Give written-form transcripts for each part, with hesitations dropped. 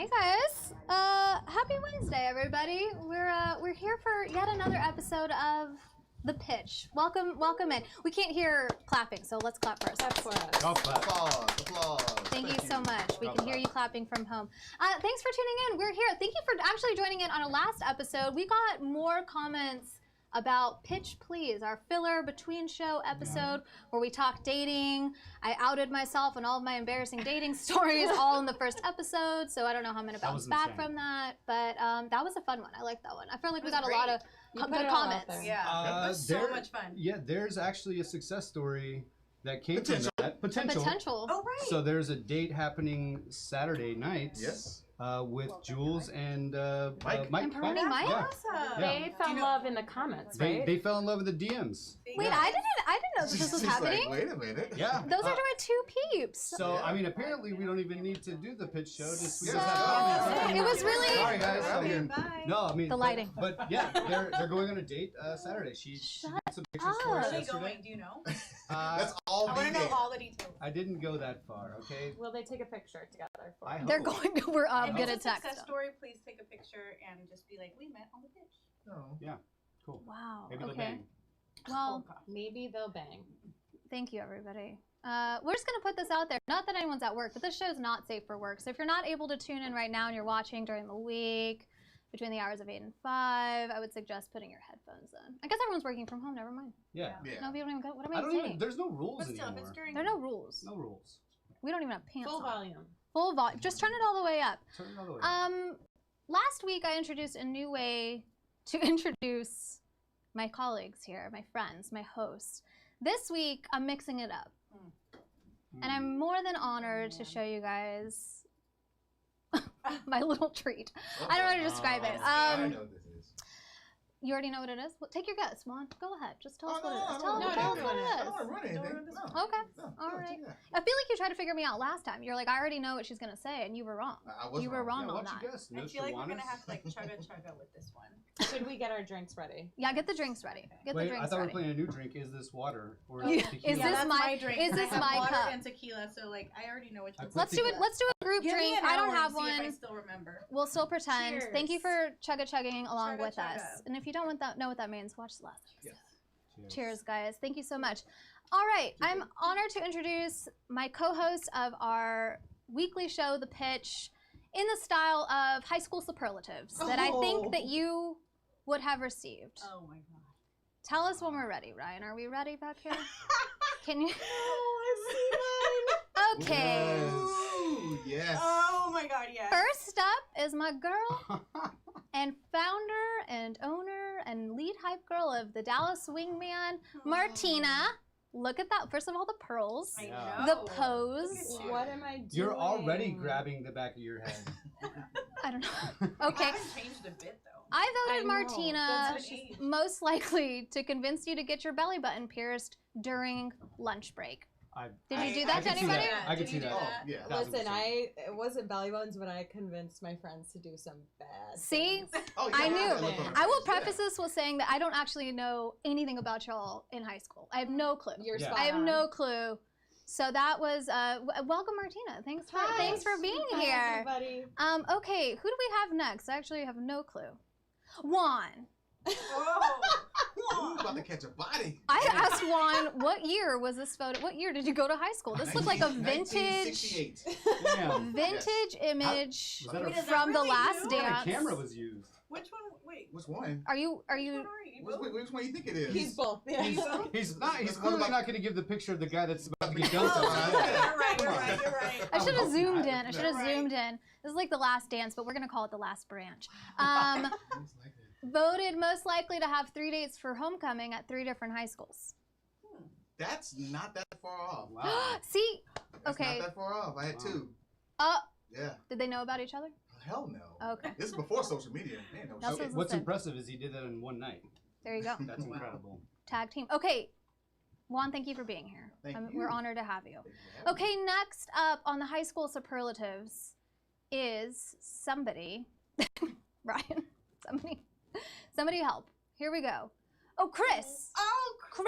Hey guys, happy Wednesday, everybody. We're here for yet another episode of The Pitch. Welcome in. We can't hear clapping, so let's clap first. Clap for us. Golf clap. Applause. Thank you so much. We can hear you clapping from home. Thanks for tuning in. We're here. Thank you for actually joining in on a last episode. We got more comments about Pitch Please, our filler between show episode where we talked dating. I outed myself and all of my embarrassing dating stories all in the first episode, so I don't know how I'm going to bounce back from that. But that was a fun one. I liked that one. I feel like we got a lot of good comments. Yeah, That was so much fun. Yeah, there's actually a success story that came from that. Potential. Oh, right. So there's a date happening Saturday night. Yes. With Jules and Mike. Mike. And Peroni Yeah. Mike? Yeah. Awesome. Yeah. They fell in love in the comments, right? They fell in love with the DMs. Wait, I didn't know that this was She's happening. Like, wait a minute. Yeah. Those are doing two peeps. So I mean, apparently we don't even need to do the pitch show. Just we So, just have comments. it was really- Sorry guys. We're out I here. mean, Bye. no, I mean The lighting. But yeah, they're going on a date Saturday. She did some pictures for up. us Where are they yesterday. going? Do you know? That's all I we want to know did. all the details. I didn't go that far. Okay. Will they take a picture together? I hope. They're going to, we're If gonna it's a text success them. story, please take a picture and just be like, we met on the pitch. No. Cool. Wow, Maybe they'll okay. bang. Well, Maybe they'll bang. thank you, everybody. We're just going to put this out there. Not that anyone's at work, but this show's not safe for work. So if you're not able to tune in right now and you're watching during the week, between the hours of 8 and 5, I would suggest putting your headphones in. I guess everyone's working from home. Never mind. Yeah. Yeah. No, we don't even go. What am I I don't saying? even. There's no rules But still, if anymore. it's during There are no rules. No rules. We don't even have pants full on. volume. Full volume. Just turn it all the way up. Turn it all the way. up. Last week I introduced a new way to introduce my colleagues here, my friends, my hosts. This week I'm mixing it up. And I'm more than honored to show you guys my little treat. I don't know how to describe it. I know what this is. You already know what it is? Well, take your guess, Juan. Go ahead. Just tell us what it is. I Tell don't us what I it don't want is. to run anything. No. Okay. No, All no, right. yeah. I feel like you tried to figure me out last time. You're like, I already know what she's going to say, and you were wrong. I was You were wrong yeah, on why don't that. you guess? I feel like we're going to Nostradamus? have to like chugga with this one. Should we get our drinks ready? Yeah, get the drinks ready. Get the Wait, drinks I thought we ready. were playing a new drink. Is this water or Yeah, tequila? is this that's my- drink. is and I this have my water cup? and tequila, so like I already know which I one's put Let's do it. tequila. Let's do a group Give me drink. an I don't hour have to see if I one. still remember. We'll still pretend. Cheers. Thank you for chugging along Chugga, with us. chugga. And if you don't know what that means, watch the last episode. Yes. Cheers, guys. Thank you so much. All right, I'm honored to introduce my co-host of our weekly show, The Pitch, in the style of high school superlatives that I think that you would have received. Oh my god. Tell us when we're ready, Ryan. Are we ready back here? Can you? Okay. Ooh, yes. Oh my god, yes. First up is my girl and founder and owner and lead hype girl of the Dallas Wingman, Martina. Look at that. First of all, the pearls, I Yeah. know. the pose. Look at you. What am I doing? You're already grabbing the back of your head. I don't know. I Okay. haven't changed a bit though. I voted know. Martina That's what she- most likely to convince you to get your belly button pierced during lunch break. Did you do that to I can see anybody? that. I can Did see you do that. Oh, that? yeah. 1000%. Listen, it wasn't belly buttons, but I convinced my friends to do some bad. See? things. Oh, I yeah, knew. look on her I will face. preface this with saying that I don't actually know anything about y'all in high school. I have no clue. You're Yeah. spot I have on. no clue. So that was welcome, Martina. Thanks for being Hi, here. everybody. Okay, who do we have next? I actually have no clue. Juan. Whoa. Ooh, about to catch a body. I asked Juan, what year was this photo? What year did you go to high school? This looked like a vintage 1968. Damn. vintage image Was that Wait, a, is that from the really last you? what kind dance. of camera was used? Which one? Wait. Which one? Are you Which one are you? Which one do you think it is? He's both. Yeah. He's not. He's What clearly about- not going to give the picture of the guy that's about to get Oh, dunked on. yeah. You're right, you're right, you're right. I should have Oh, zoomed in. God. I should have Right. zoomed in. This is like the last dance, but we're gonna call it the last branch. It's like that. Voted most likely to have 3 dates for homecoming at 3 different high schools. That's not that far off. Wow. See, That's okay. not that far off. I had Wow. two. Did they know about each other? Hell no. Okay. This is before social media. Man, no That's shit. what- What's Listen. impressive is he did that in one night. There you go. That's Wow. incredible. Tag team. Okay, Juan, thank you for being here. Thank We're you. honored to have you. Thank you for having me. Okay, next up on the high school superlatives is somebody, Ryan, somebody help. Here we go. Oh, Chris. Oh, Chris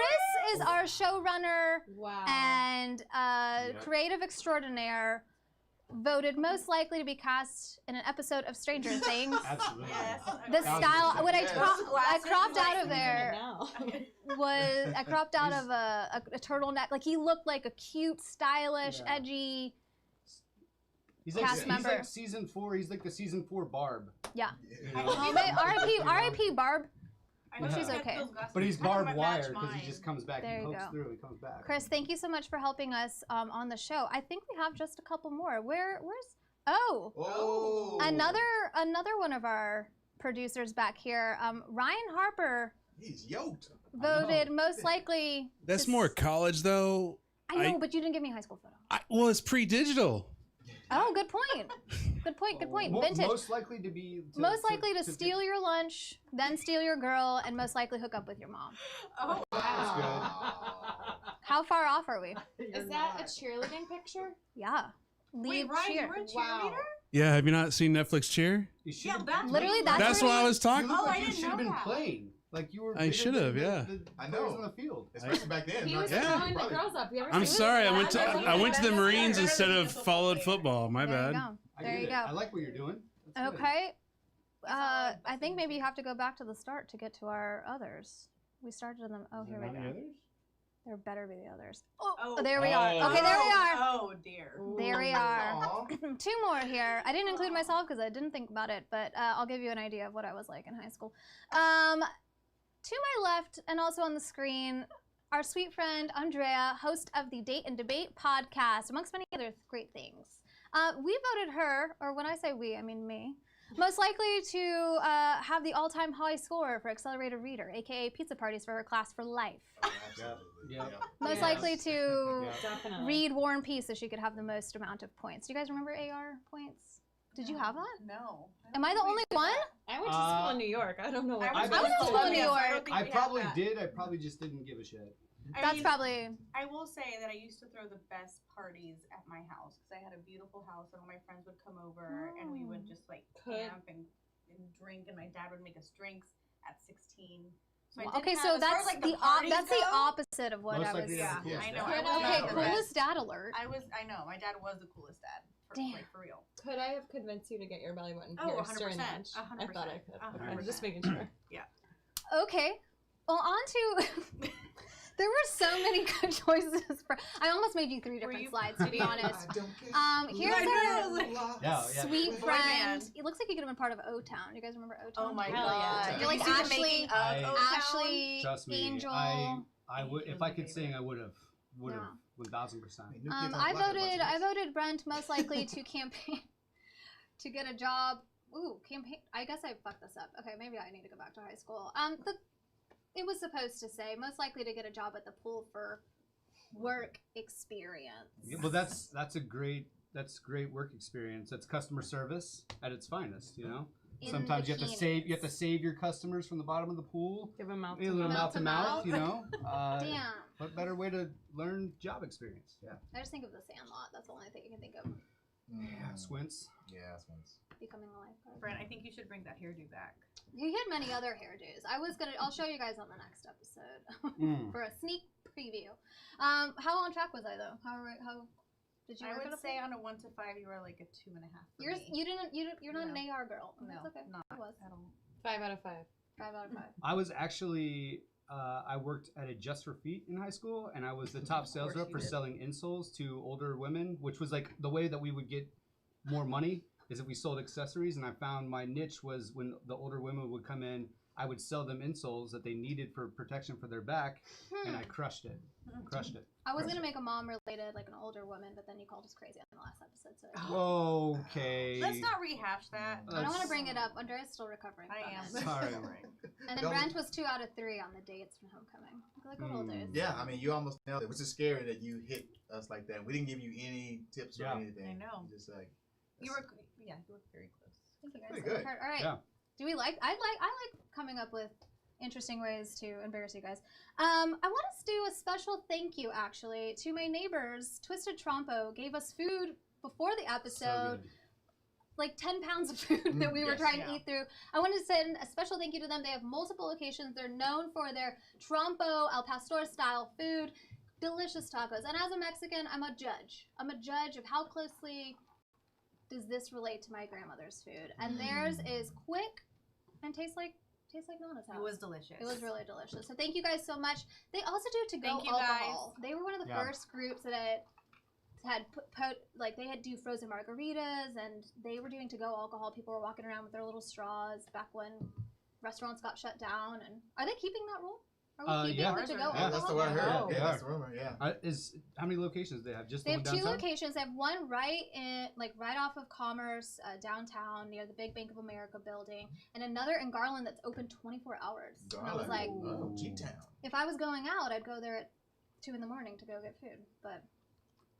is our showrunner Wow. and Yeah. creative extraordinaire voted most likely to be cast in an episode of Stranger Things. Absolutely. Yes. The style, when I, Yes. I cropped out of Using there, it now. was I cropped out of a turtleneck. Like he looked like a cute, stylish, Yeah. edgy. He's like, Cast member. like season 4. He's like the season 4 Barb. Yeah. You I know? hope Oh, R.I.P. Barb. I Well, know she's you got okay. those glasses. But he's Kind of barbed match wire because he mine. just comes back. There He you pokes go. through. He comes back. Chris, thank you so much for helping us on the show. I think we have just a couple more. Where's Oh, Oh. another one of our producers back here. Ryan Harper He's yoked. voted most likely. That's to more s- college, though. I know, but you didn't give me a high school photo. Well, it's pre-digital. Oh, good point. Good point. Good point. Mo- Vintage. Most likely to be. Most likely to steal your lunch, then steal your girl, and most likely hook up with your mom. Oh, That's good. Wow. How far off are we? Is that a cheerleading picture? Yeah. Lead wait, Ryan, cheer. you were a cheerleader? Wow. Yeah, have you not seen Netflix Cheer? You should Yeah, have that's Literally, what that's That's what I was You talking look Oh, like I you didn't should have know been that. playing. Like you were. I bigger should than have, yeah. The I players know. on the field. Especially back then. He like, was Yeah. throwing the probably- girls up. You ever I'm seen sorry, that? I went to the Marines instead of followed football. My There you bad. go. I There get you it. go. I like what you're doing. That's good. Okay. I think maybe you have to go back to the start to get to our others. We started them. Oh, here we go. There better be the others. Oh, there we are. Oh. Okay, there we are. Oh, dear. There we are. Aw. Two more here. I didn't include myself because I didn't think about it, but I'll give you an idea of what I was like in high school. To my left and also on the screen, our sweet friend Andrea, host of the Date and Debate podcast, amongst many other great things. We voted her, or when I say we, I mean me, most likely to have the all-time high score for Accelerated Reader, aka pizza parties for her class for life. Absolutely. Yeah. Most Yes. likely to Yeah. Definitely. read War and Peace so she could have the most amount of points. Do you guys remember AR points? Did you have that? No. Am I the only one? I went to school in New York. I don't know what. I went to school in New York. I probably did. I probably just didn't give a shit. That's probably. I will say that I used to throw the best parties at my house because I had a beautiful house and all my friends would come over and we would just like camp and drink and my dad would make us drinks at 16. So I didn't Okay, have- so as far that's as, like, the parties that's the go, opposite of what Most I was. likely Yeah, the coolest I know. dad. I was Okay, not the coolest best. dad alert. I know. My dad was the coolest dad. Damn. Like, for real. Could I have convinced you to get your belly button Oh, pierced during 100%, lunch? I thought I 100%, could. 100%. Okay, just making sure. Okay. Well, on to. There were so many good choices. I almost made you 3 Were different you- slides, to be honest. Here's I know, our like- Yeah. sweet Boy friend. band. It looks like you could have been part of O-Town. You guys remember O-Town? Oh my Hell god. yeah. You're like Did you see the Ashley- making of I- O-Town? Ashley, Trust me. Angel. I would if I could Angel's sing. I would have. Would have. Yeah. 1000%. I voted Brent most likely to campaign to get a job. Ooh, campaign. I guess I fucked this up. Okay, maybe I need to go back to high school. It was supposed to say most likely to get a job at the pool for work experience. Yeah, well, that's great work experience. That's customer service at its finest. You know. In Sometimes you have to bikinis. save your customers from the bottom of the pool. Give them mouth A to little mouth. mouth to mouth. You know. Damn. What better way to learn job experience? Yeah. I just think of the Sandlot. That's the only thing you can think of. Yeah. Squints. Yeah, that's once. Becoming a lifeguard. Brent, I think you should bring that hairdo back. You had many other hairdos. I'll show you guys on the next episode for a sneak preview. How on track was I though? How did you? I work at would a say pool? on a 1 to 5, you were like a 2.5. for You're me. you're not No. an AR girl. No, That's okay. not I was at all. 5 out of 5. 5 out of 5. I was actually I worked at a Just for Feet in high school, and I was the top sales course rep you for did. selling insoles to older women, which was like the way that we would get more money is if we sold accessories. And I found my niche was when the older women would come in, I would sell them insoles that they needed for protection for their back, and I crushed it. Crushed it. I was Crushed gonna it. make a mom related, like an older woman, but then you called us crazy on the last episode, so Okay. Let's not rehash that. I don't want to bring it up. Andrea's still recovering. I from am. it. Sorry. And then Don't- Brent was 2 out of 3 on the dates from homecoming. Like good old days. Yeah, I mean, you almost nailed it, which is scary that you hit us like that. We didn't give you any tips or Yeah. anything. I know. You just like You were very close. Thank you guys. Pretty I worked good. hard. All right. Yeah. Do we like? I like coming up with interesting ways to embarrass you guys. I want us to do a special thank you actually to my neighbors. Twisted Trompo gave us food before the So episode, good. like 10 pounds of food that we were Yes. trying to Yeah. eat through. I want to send a special thank you to them. They have multiple locations. They're known for their Trompo al pastor style food, delicious tacos. And as a Mexican, I'm a judge. I'm a judge of how closely does this relate to my grandmother's food? And theirs is quick and tastes like Nana's house. It was delicious. It was really delicious. So thank you guys so much. They also do to-go Thank you, alcohol. guys. They were one of the Yeah. first groups that had put like they had do frozen margaritas, and they were doing to-go alcohol. People were walking around with their little straws back when restaurants got shut down. And are they keeping that rule? Are we keeping Yeah. the to-go Yeah, alcohol? Yeah, that's the word I heard. Oh. Yeah, Yeah. that's the rumor. Yeah. How many locations do they have? Just They the have one two downtown? locations. They have one right off of Commerce downtown near the big Bank of America building, and another in Garland that's open 24 hours. And I was like, oh, G-Town. if I was going out, I'd go there at 2 in the morning to go get food. But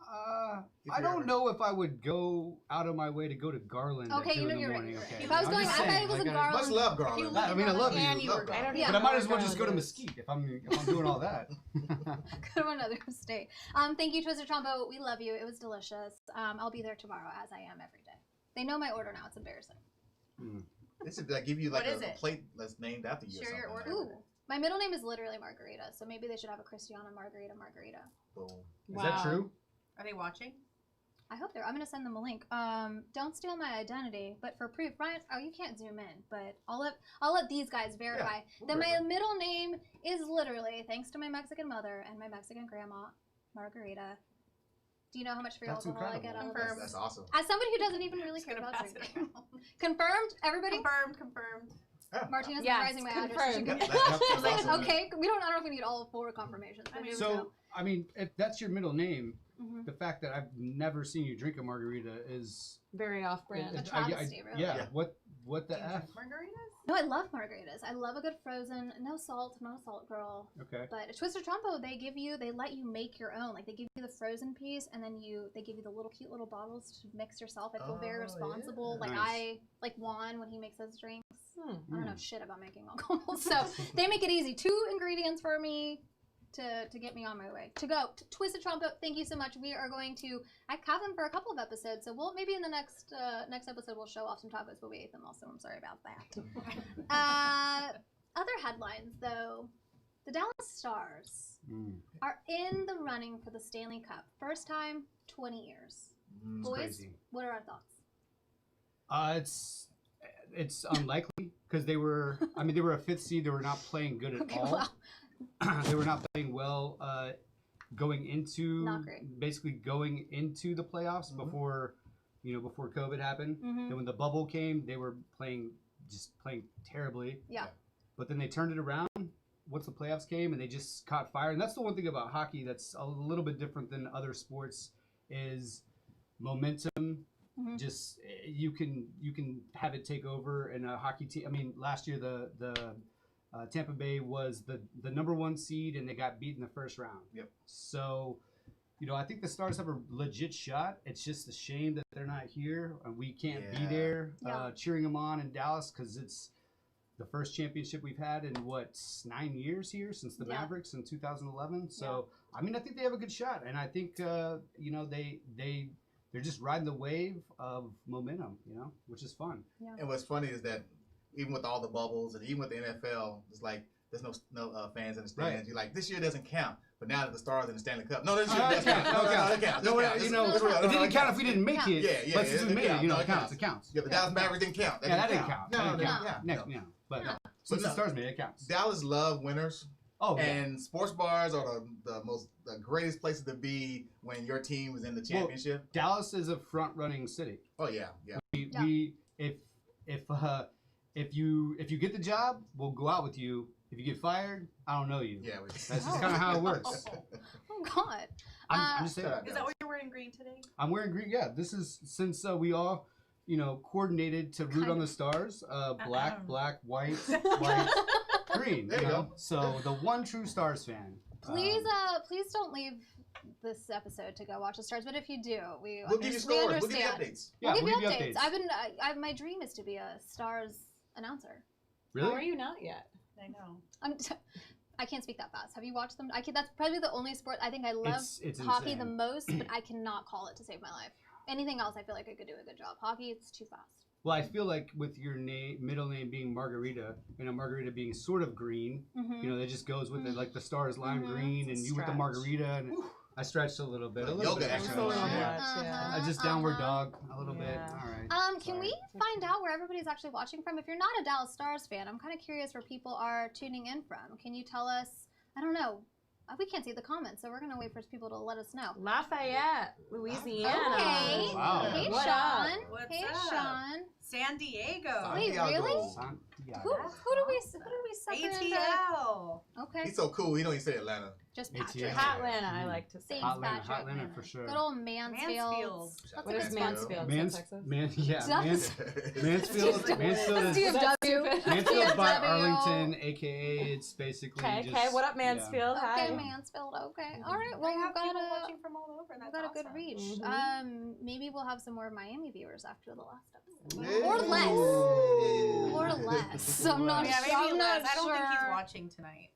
If I you're don't ever- know if I would go out of my way to go to Garland okay, at 2 you know in the you're morning. right. Okay. If I was I'm going, just I thought saying, it was like, in I- Garland. Much love, Garland. You I mean, I love And you. you Love were Garland. Yeah. But I might as well Garland just go to is- Mesquite if I'm doing all that. Go to another state. Thank you, Twisted Trombo. We love you. It was delicious. I'll be there tomorrow, as I am every day. They know my order now. It's embarrassing. They should like give you like What is a it? plate that's named after you. Share or your something order. Ooh, my middle name is literally Margarita, so maybe they should have a Christiana Margarita. Boom. Is that true? Are they watching? I hope they're. I'm gonna send them a link. Don't steal my identity, but for proof, Ryan. Oh, you can't zoom in, but I'll let these guys verify we'll that my verify. middle name is literally, thanks to my Mexican mother and my Mexican grandma, Margarita. Do you know how much free That's alcohol I get out of incredible. this? That's awesome. As somebody who doesn't even really Just care gonna about pass it drinking. around. Confirmed, everybody. Confirmed. Martina's Yes, memorizing my address. confirmed. She can- Yep, that's I was like, awesome. okay, I don't know if we need all 4 confirmations. But I mean, here we go. So, I mean, if that's your middle name, Mhm. the fact that I've never seen you drink a margarita is Very off-brand. A travesty, really. Yeah. Yeah. What the Do you f? drink margaritas? No, I love margaritas. I love a good frozen, no salt. I'm not a salt girl. Okay. But at Twisted Trompo, they let you make your own. Like they give you the frozen piece, and then they give you the little cute little bottles to mix yourself. I feel very Oh, responsible. yeah. Like Nice. like Juan when he makes his drinks. Hmm. I don't know shit about making alcohol, so they make it easy. 2 ingredients for me to get me on my way. To go to Twisted Trompo. Thank you so much. We are going to have them for a couple of episodes, so we'll maybe in the next episode we'll show off some tacos, but we ate them also. I'm sorry about that. Other headlines though, the Dallas Stars Mm. are in the running for the Stanley Cup. First time, 20 years. Mm. Boys, crazy. what are our thoughts? It's unlikely because they were a 5th seed. They were not playing good at Okay, all. wow. They were not playing well going into Not great. basically going into the playoffs Mhm. before COVID happened. Mhm. Then when the bubble came, they were playing terribly. Yeah. But then they turned it around once the playoffs came and they just caught fire. And that's the one thing about hockey that's a little bit different than other sports is momentum. Mhm. Just you can have it take over in a hockey team. I mean, last year the Tampa Bay was the number 1 seed and they got beat in the first round. Yep. So, I think the Stars have a legit shot. It's just a shame that they're not here and we can't be Yeah. there Yeah. cheering them on in Dallas because it's the first championship we've had in 9 years here since the Yeah. Mavericks in 2011. So, I mean, I think they have a good shot, and I think they're just riding the wave of momentum, which is fun. And what's funny is that even with all the bubbles and even with the NFL, it's like there's no fans in the stands. Right. You're like, this year doesn't count. But now that the Stars in the Stanley Cup, no, this year It does count. No, it counts. it This count. didn't count if we didn't make it. Yeah, But since we made it, no, it counts. It counts. Yeah, but Dallas Mavericks didn't count. Yeah, that didn't count. No, That no, didn't no, count. yeah, Next, no. But No. since the No. Stars made it, it counts. Dallas love winners, Oh, yeah. and sports bars are the greatest places to be when your team is in the championship. Dallas is a front-running city. Oh yeah, yeah. If you get the job, we'll go out with you. If you get fired, I don't know you. Yeah, That's just kind of how it works. Oh God. I'm just saying. Is that why you're wearing green today? I'm wearing green. Yeah, this is since we all, coordinated to root Kind on the Stars. Black, white, white, green. There you go. So the one true Stars fan. Please don't leave this episode to go watch the Stars. But if you do, We'll give you scores. We'll give you understand. updates. Yeah, We'll give you we'll updates. My dream is to be a Stars announcer. How are Really? you not yet? I know. I can't speak that fast. Have you watched them? That's probably the only sport I think I love It's hockey the insane. most, but I cannot call it to save my life. Anything else, I feel like I could do a good job. Hockey, it's too fast. Well, I feel like with your middle name being Margarita, Margarita being sort of green, Mm-hmm. that just goes with it, like the Stars lime Mhm. green, and It's a you with the stretch. margarita, and I stretched a little bit. A Like little yoga bit. It's a exercise. little much, Yeah. yeah. I just downward dog a little bit. Yeah. All right. Can we find out where everybody's actually watching from? If you're not a Dallas Stars fan, I'm kind of curious where people are tuning in from. Can you tell us? I don't know. We can't see the comments, so we're gonna wait for people to let us know. Lafayette, Louisiana. Okay. Wow. Hey, What Sean. up? What's Hey, up? San San Diego. Wait, Santiago. really? Santiago. Who do we sucker into? ATL. Okay, He's so cool. He don't even say Atlanta. just ATL. Patrick. Hotlanta, I like to say. Thanks, Hotlanta, Patrick. Hotlanta for sure. Good old Mansfield. Mansfield. That's What a is good spot. Mansfield? Mans, Texas? Mansfield That's is DFW. Mansfield's by DFW. Arlington, aka it's basically Okay, just. okay. What up, Mansfield? Hi. Okay, Mansfield. Okay, all right. Well, I have we've got people a watching from all over. we've That's got a good awesome. reach. Mhm. Maybe we'll have some more Miami viewers after the last episode, Yeah. or less, or Ooh. less. I'm not Yeah, sure. maybe I'm not less. I don't think he's sure. watching tonight.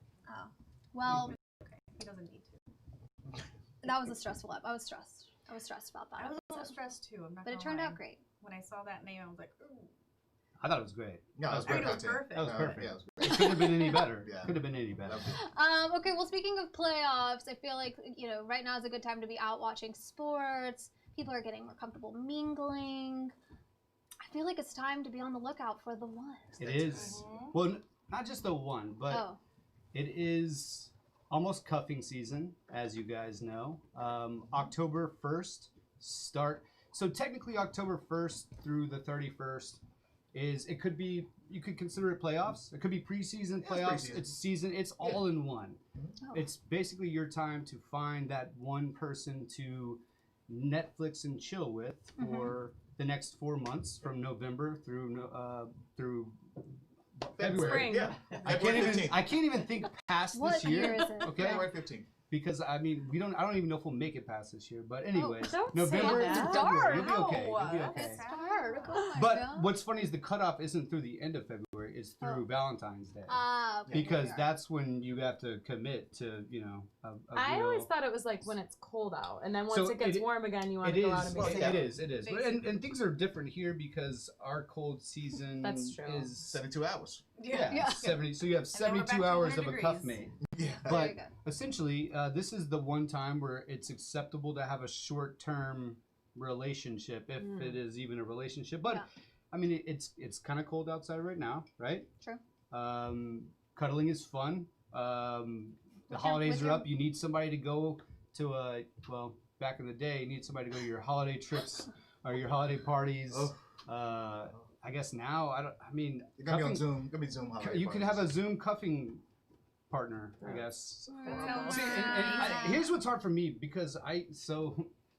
Well, Okay, he doesn't need to. that was a stressful ep. I was stressed. I was stressed about that. I was a little episode. stressed too. I'm not But it gonna turned lie. out great. When I saw that name, I was like, ooh. I thought it was great. No, it was I mean, great it was content. perfect. That was No, perfect. yeah, it was It couldn't have been any better. Yeah. Could have been any better. Loved it. Okay, well, speaking of playoffs, I feel like, right now is a good time to be out watching sports. People are getting more comfortable mingling. I feel like it's time to be on the lookout for the one. It is. Well, not just the one, but Oh, it is almost cuffing season, as you guys know. October 1st start. So technically, October 1st through the 31st it could be, you could consider it playoffs. It could be preseason, it's playoffs. preseason. It's season. It's all in one. Oh. It's basically your time to find that one person to Netflix and chill with for the next 4 months, from November through February. Spring. Yeah. I can't February even 15th. I can't even think past what this year. year is it? Okay. February 15th. Because I mean I don't even know if we'll make it past this year. But anyways, don't say November that. through It's February, you'll be dark. okay. You'll be No, okay. It's dark. Oh my But God. what's funny is the cutoff isn't through the end of February; it's through Oh. Valentine's Day. Okay, Because here we are. that's when you have to commit to, a I real- always thought it was like when it's cold out, and then once So it gets it- warm again, you want It to go is. out and be Well, safe. yeah. It is. It is. And things are different here because our cold season That's true. is 72 hours. Yeah. 70. So you have And then we're back 72 to hours of 100 a cuff degrees. mate. Yeah. Very But good. essentially, this is the one time where it's acceptable to have a short-term relationship, if Mm. it is even a relationship. But Yeah. I mean, it's kind of cold outside right now, right? True. Cuddling is fun. The holidays are up. You need somebody to go to back in the day, you need somebody to go to your holiday trips or your holiday parties. Oh. I guess now I mean, You're gonna be on cuffing- Zoom. Gonna be Zoom holiday you can have a parties. Zoom cuffing partner, I guess. Sounds See, here's what's hard for me because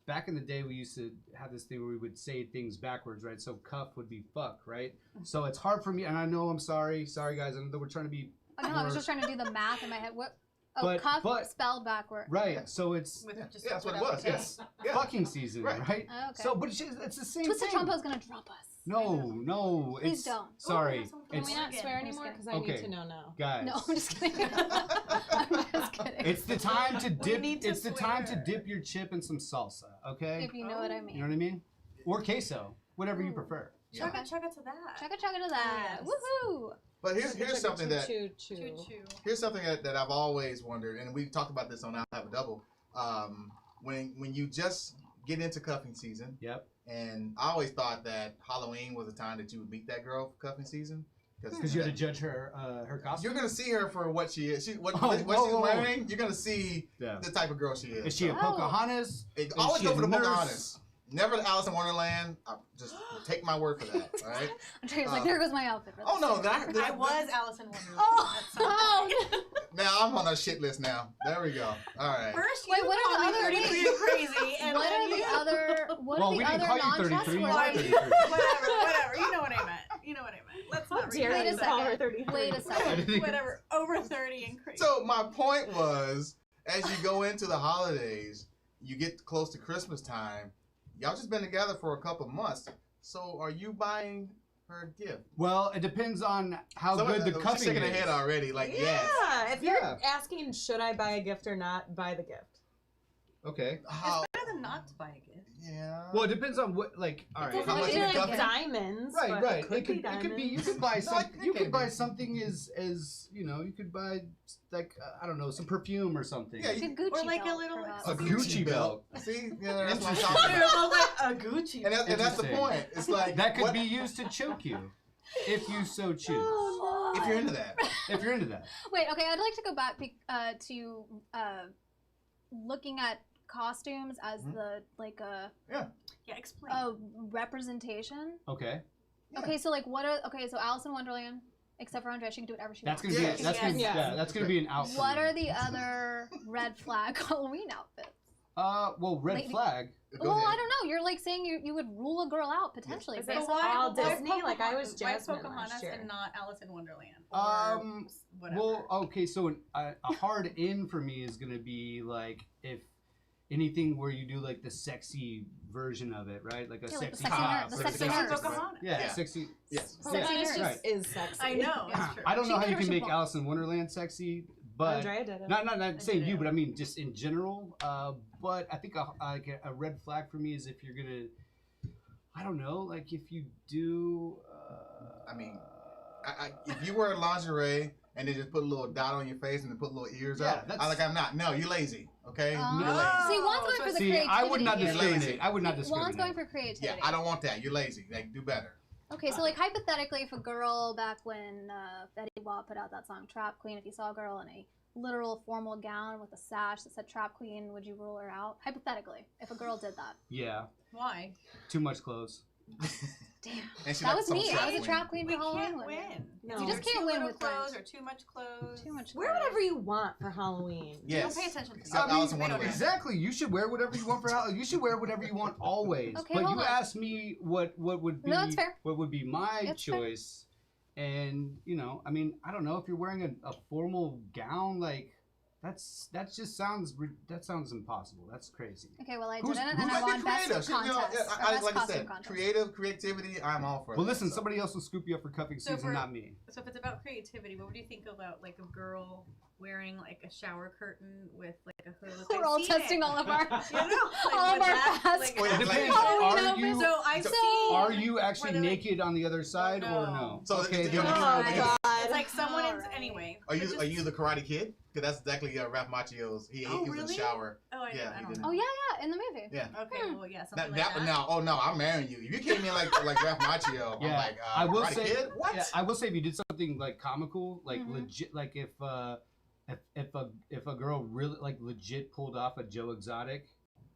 back in the day we used to have this thing where we would say things backwards, right? So cuff would be fuck, right? So it's hard for me, and I know I'm sorry guys. I know that we're trying to be Oh, no, I was more- just trying to do the math in my head. What? Oh, But- cuff but- spelled backward. right. So it's With Yeah, just yeah, that's what it without was. the Yes. K. Yeah. fucking season, Right. right? Oh, okay. So, but it's the same Twisted thing. Trumpo's gonna drop us. No, Please it's don't. sorry. that's what Can It's we not Again, swear I'm just anymore? kidding. Because I Okay. need to know now. guys. No, I'm just kidding. I'm just kidding. It's the time to dip. need to It's the time to swear. dip your chip in some salsa, okay? If you know what I mean. You know what I mean? Or queso, whatever you prefer. Yeah. Chugga chugga to that. Chugga chugga to that. Yes. Woohoo! But here's something that Choo Choo choo. choo. here's something that I've always wondered, and we talked about this on I'll Have a Double. When you just get into cuffing season, Yep. and I always thought that Halloween was the time that you would meet that girl for cuffing season, Because you had to judge her costume. you're gonna see her for what she is. What Oh, she's whoa. wearing, you're gonna see Yeah. the type of girl she is. Is she a Oh. Pocahontas? It, Is always she go a for the nurse? Pocahontas. Never the Alice in Wonderland. Just take my word for that. All right. Andrea's like, there goes my outfit. for Oh this no, year." I was Alice in Wonderland. Oh, at some oh, point. now I'm on a shit list now. There we go. All right. First, Wait, you what are called the me other 33 and crazy, and what then are the you... other? What Well, are we the didn't other call you 33. non-chess You words? are 33. whatever. You know what I meant. Let's How not dare Wait a you call her second. 33? Wait a second. Whatever. Over 30 and crazy. So my point was, as you go into the holidays, you get close to Christmas time. Y'all just been together for a couple months. So are you buying her a gift? Well, it depends on how Somebody- good the she's cuffing shaking her is. head already. Like Yeah. yes. If you're Yeah. asking, should I buy a gift or not, buy the gift. Okay. How? Better than not to buy a gift. Yeah. Well, it depends on what. Like, all right. Doesn't How have much to be is it like cover? diamonds. Right, but right. It could be It could be. You diamonds. could buy No, some. it You can could buy be. something as you know. You could buy like I don't know, some perfume or something. Yeah, Like a Gucci Or like a belt, little perhaps. A Gucci belt. See, yeah, that's what I'm Interesting. talking about. a Gucci. And that's the Interesting. point. It's like That could what- be used to choke you, if you so choose. Oh, if you're into that. If you're into that. Wait, okay, I'd like to go back to looking at costumes as Mhm. the like a Yeah, explain. representation. Okay. Yeah. Okay, so like so Alice in Wonderland, except for Andrea, she can do whatever she That's wants. gonna Yes. be that's gonna Yes. yeah, that's gonna be an outfit. What are the other red flag Halloween outfits? Well, red Lady- flag. Go Well, ahead. I don't know. You're like saying you would rule a girl out potentially Is based it on all that. Disney? Like, I was Why Jasmine Pocahontas last year. and not Alice in Wonderland? Or whatever. Well, okay, so a hard in for me is gonna be like if anything where you do like the sexy version of it, right? Like a Yeah, like the sexy sexy top. nerd- the or sexy sexy- nerd. Pocahontas. Yeah, Yeah. sexy. Yes. Sexy Pocahontas nerd. just Right. is sexy. I know. It's true. I don't know She how you can can do make what Alice in Wonderland sexy, but Andrea did it. not I saying did you, it. but I mean just in general. But I think a red flag for me is if you're gonna, I don't know, like if you do. I mean, if you wear lingerie and they just put a little dot on your face and then put little ears Yeah, up, I'm not. No, you're lazy. Okay. You're lazy. See, one's going for the See, creativity. I would not here. discriminate. I would not One's discriminate. going for creativity. Yeah, I don't want that. You're lazy. Like, do better. Okay, so like hypothetically, if a girl back when Betty Watt put out that song "Trap Queen," if you saw a girl in a literal formal gown with a sash that said "Trap Queen," would you rule her out? Hypothetically, if a girl did that. Yeah, Why? too much clothes. Damn. And she That likes was some me. I was a queen. trap queen We for Halloween. can't one year. win. No. It's You just either can't too win little with clothes rent. or too much clothes. Too much. Wear clothes. whatever you want for Halloween. Yes. Don't pay attention to Except me. Alice in We don't Wonderland. Exactly. You should wear whatever you want for Halloween. You should wear whatever you want always. Okay, but hold you on. asked me what would be No, that's fair. what would be my It's fair. choice, and you know, I mean, I don't know if you're wearing a formal gown like. That just sounds impossible. That's crazy. Okay, well I Who's- didn't, who's and I Might be won best creative. contest. You know, or best like I costume said, contest. creativity. I'm all for. Well, that, listen, so. somebody else will scoop you up for cuffing So season, for- not me. So if it's about creativity, what would you think about like a girl wearing like a shower curtain with like a hood? We're all testing all of our You know, like, all of would our that, fast. like- Wait, It like- depends. Halloween Are outfits. you So I've So- seen. are you actually where they're like- naked on the other side or no. no? So Okay, it's- then Oh it's my okay. God. It's like someone in Alright. anyway. Are but you just- the Karate Kid? Because that's exactly Ralph Macchio's. He Oh, was in really? the shower. Oh, I, Yeah, I he don't did. know. Oh yeah, in the movie. Yeah. Okay, well, yeah, something That, like that. now, oh no, I'm marrying you. If you came in like Ralph Macchio, I'm Yeah, like, I will Karate say. Kid? What? Yeah, I will say if you did something like comical, like Mhm. legit, like if a girl really like legit pulled off a Joe Exotic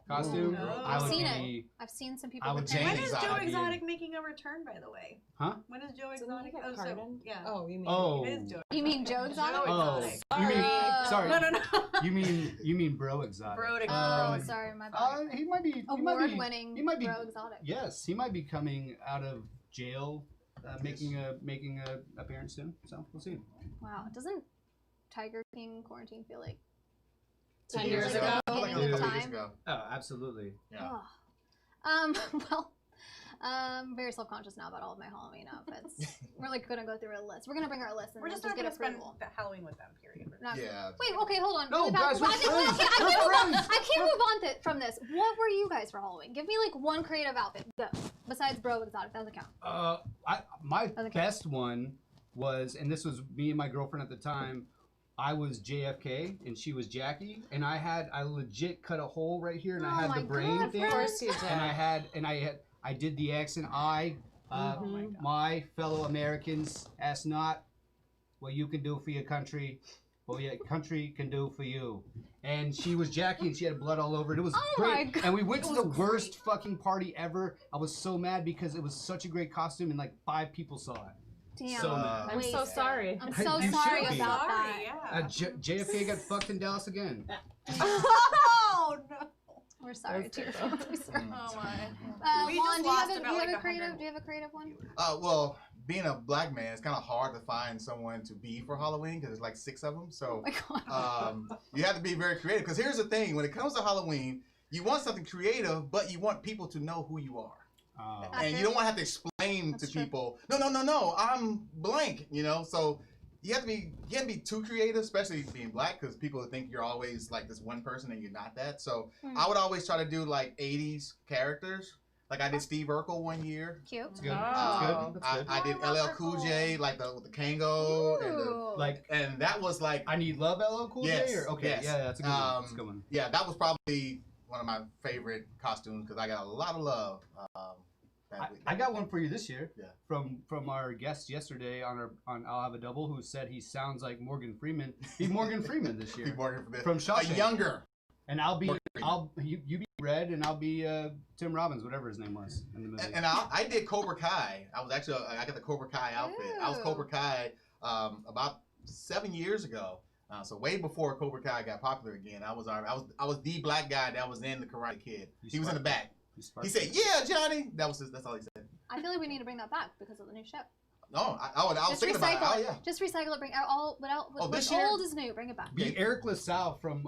costume, Ooh. I I've would seen be. I've seen some I people would with change When their- is Exotic. Joe I'd be- Exotic making a return, by the way? Huh? When is Joe Didn't Exotic? he get So, pardoned? yeah. Oh, you mean? Oh, It is Joe. You mean Joe Exotic? Joe oh, Exotic. you mean Oh. sorry? No, no, no. You mean Bro Exotic? Bro Oh, Exotic. sorry, my bad. He might be. He might be. Award-winning he might be- Bro Exotic. Yes, he might be coming out of jail, making a appearance soon. So we'll see. Wow, doesn't Tiger King quarantine feel like 10 years years ago? ago? I feel like it was a couple years ago. Oh, absolutely. Yeah. Ugh. Well, I'm very self-conscious now about all of my Halloween outfits. We're like gonna go through a list. We're gonna bring our list and We're then just just not get going to spend approval. the Halloween with them, period. Not- Yeah. Wait, okay, hold on. No, We've guys, had- we're I can't- friends. I can't We're move on. friends. I can't move on from this. What were you guys for Halloween? Give me like one creative outfit. Go. Besides Bro Exotic, that doesn't count. My Okay. best one was, and this was me and my girlfriend at the time. I was JFK and she was Jackie, and I legit cut a hole right here, and I Oh had my the brain God, thing, Of course you did. and I did the accent. Oh my God. My fellow Americans, ask not what you can do for your country, what your country can do for you. And she was Jackie, and she had blood all over it. It was Oh great. my God. And we went to It the was worst fucking party ever. I was so mad because it was such a great costume, and like 5 people saw it. Damn. So I'm Wait. so sorry. I'm so You sorry should be. about Sorry, that. yeah. JFK got fucked in Dallas again. Oh, no. We're sorry That's to your terrible. family, sir. Oh, my. We Juan, just do you lost have a, about do you like have a creative? 100. Do you have a creative one? Well, being a black man, it's kind of hard to find someone to be for Halloween because there's like 6 of them. Oh So my God. you have to be very creative. Because here's the thing: when it comes to Halloween, you want something creative, but you want people to know who you are. Oh. And you don't want to have to explain That's to true. people, no, I'm blank, you know? So you can't be too creative, especially being black, because people think you're always like this one person and you're not that. So I would always try to do like 80s characters. Like I did Steve Urkel one year. Cute. That's good. Oh. That's good. I did Oh, LL Cool J, like with the Kango, Ooh. and that was like I Need Love, LL Cool Yes, J? Or, okay, yes. yeah, that's a good one. That's a good one. yeah, that was probably one of my favorite costumes because I got a lot of love. I got one for you this year. Yeah. From our guest yesterday on I'll Have a Double, who said he sounds like Morgan Freeman. Be Morgan Freeman this year. Be Morgan Freeman. From Shawshank. A younger. And you be Red, and I'll be Tim Robbins, whatever his name was in the movie. And I did Cobra Kai. I was actually I got the Cobra Kai outfit. I was Ooh. Cobra Kai about 7 years ago. So way before Cobra Kai got popular again. I was the black guy that was in the Karate Kid. He was in the back. He said, "Yeah, Johnny." That's all he said. I feel like we need to bring that back because of the new show. No, I was Just thinking about it. recycle Oh it. yeah. Just recycle it. Bring what's this year? old is new. Bring it back. Be Eric LaSalle from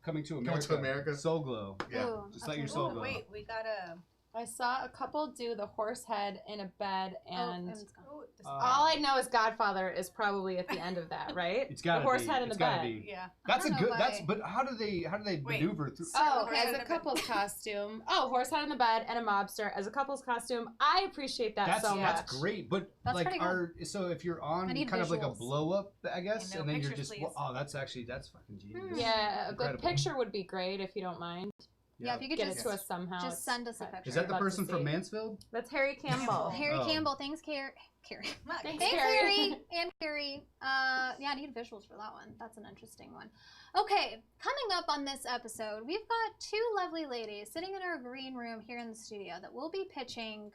Coming to America. to America. Soul Glow. Yeah. Ooh, Just let okay. your soul Oh, go. wait, we gotta. I saw a couple do the horse head in a bed, and it's gone. Oh, all I know is Godfather is probably at the end of that, right? It's gotta the horse be. head in It's the gotta bed. be. yeah. That's I a don't know good. That's why. but how do they Wait. maneuver through? Oh, Horse as head a in the couple's costume. Oh, horse head in the bed and a mobster as a couple's costume. I appreciate that so much. That's great, but That's like pretty good. so if you're on I need kind of like a visuals. blow up, I guess, I know, and then you're pictures, just please. that's fucking genius. Yeah, a good Incredible. picture would be great if you don't mind. Yeah, if you could Get just it to us somehow. just It's send us a okay. picture. Is that the Love to person from see. Mansfield? That's Harry Campbell. Harry Oh. Campbell. Thanks, Carrie. Thanks, Thanks, Harry. Harry and Carrie. Yeah, I need visuals for that one. That's an interesting one. Okay, coming up on this episode, we've got two lovely ladies sitting in our green room here in the studio that will be pitching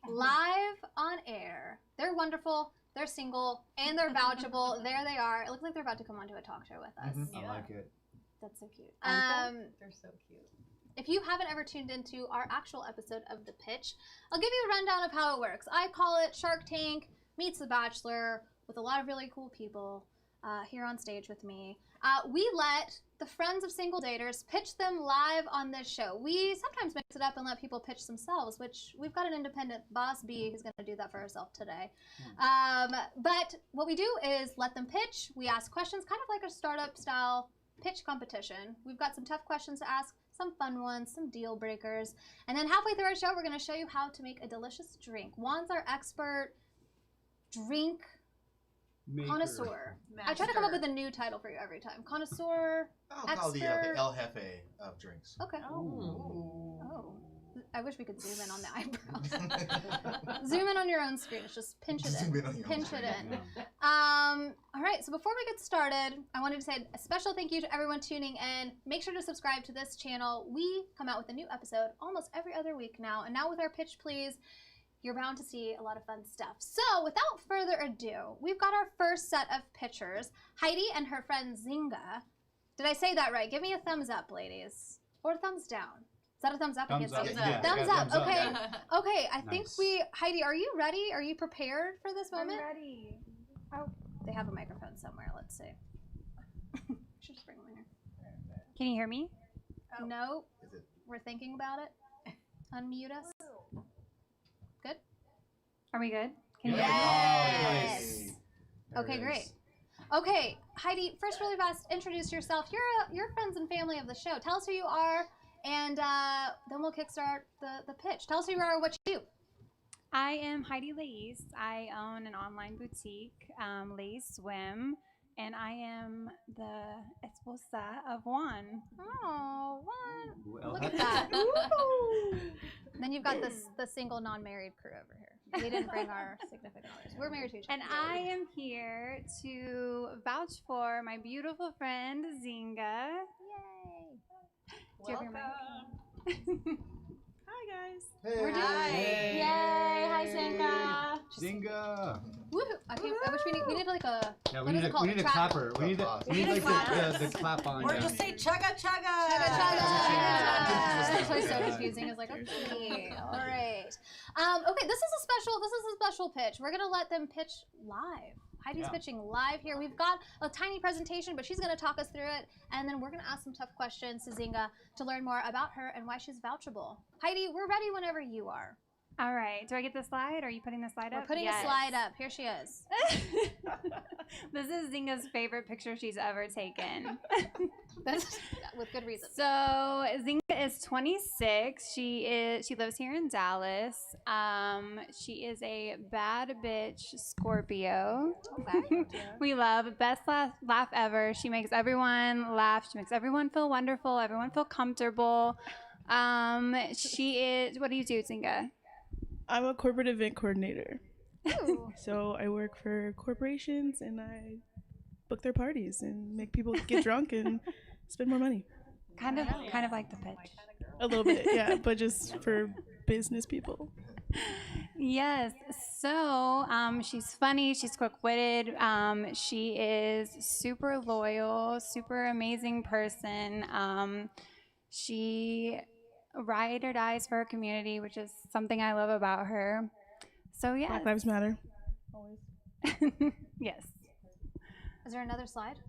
live on air. They're wonderful. They're single and they're vouchable. There they are. It looks like they're about to come onto a talk show with us. Mhm. I Yeah. like it. That's so cute. They're so cute. If you haven't ever tuned into our actual episode of The Pitch, I'll give you a rundown of how it works. I call it Shark Tank meets The Bachelor with a lot of really cool people here on stage with me. We let the friends of single daters pitch them live on this show. We sometimes mix it up and let people pitch themselves, which we've got an independent boss bee who's going to do that for herself today. But what we do is let them pitch. We ask questions, kind of like a startup style pitch competition. We've got some tough questions to ask, some fun ones, some deal breakers. And then halfway through our show, we're going to show you how to make a delicious drink. Juan's our expert drink Maker. connoisseur. I try to come up with a new title for you every time. Connoisseur. I'll call the Expert. El Jefe of drinks. Okay. Oh. Oh. I wish we could zoom in on the eyebrows. Zoom in on your own screen. It's just pinch it Zoom in. in on your own Pinch screen. it in. Yeah. All right, so before we get started, I wanted to say a special thank you to everyone tuning in. Make sure to subscribe to this channel. We come out with a new episode almost every other week now. And now with our Pitch Please, you're bound to see a lot of fun stuff. So without further ado, we've got our first set of pitchers, Heidi and her friend Zinga. Did I say that right? Give me a thumbs up, ladies. Or a thumbs down. Is that a thumbs up? I Thumbs can't up. see. Yeah, Thumbs yeah, up. thumbs up. Okay. Okay, I think Nice. Heidi, are you ready? Are you prepared for this moment? ready. Oh, they have a microphone somewhere. Let's see. Should just bring them in here. Can you hear me? Oh. No, Is it? we're thinking about it. Unmute us. Good? Are we good? Can you Yes. Nice. There Okay, it great. is. Okay, Heidi, first really fast, introduce yourself. You're friends and family of the show. Tell us who you are, and then we'll kickstart the pitch. Tell us who you are and what you do. I am Heidi Lays. I own an online boutique, Lays Swim, and I am the esposa of Juan. Oh, what? Well, Look at that. Then you've got the single non-married crew over here. We didn't bring our significant others. We're married to each other. And I am here to vouch for my beautiful friend, Zinga. Yay. Do you have your mic? Hi, guys. Hey. We're doing Hey. Yay! Hi, Zinga. Zinga. Woohoo! I wish we need like a Yeah, What we is need it called? we need a Trap. clapper. We need We we need need like clappers. the clap on. Or yeah. just say chugga chugga. chugga chugga. Yeah. That's why it's so Yeah. confusing. It's like okay, all right. Okay, this is a special pitch. We're gonna let them pitch live. Heidi's Yeah. pitching live here. We've got a tiny presentation, but she's gonna talk us through it, and then we're gonna ask some tough questions to Zinga to learn more about her and why she's vouchable. Heidi, we're ready whenever you are. All right. Do I get the slide? Are you putting the slide We're up? putting a slide up. Here she is. This is Zinga's favorite picture she's ever taken. That's with good reason. So Zinga is 26. She lives here in Dallas. She is a bad bitch Scorpio. Okay. We love best laugh ever. She makes everyone laugh. She makes everyone feel wonderful. Everyone feel comfortable. She is. What do you do, Zinga? I'm a corporate event coordinator. Ooh. So I work for corporations and I book their parties and make people get drunk and spend more money. Kind of like the pitch. A little bit, yeah, but just for business people. Yes. So, she's funny. She's quick-witted. She is super loyal, super amazing person. She ride or dies for her community, which is something I love about her. So, yeah. Black Lives Matter. Always. Yes. Is there another slide?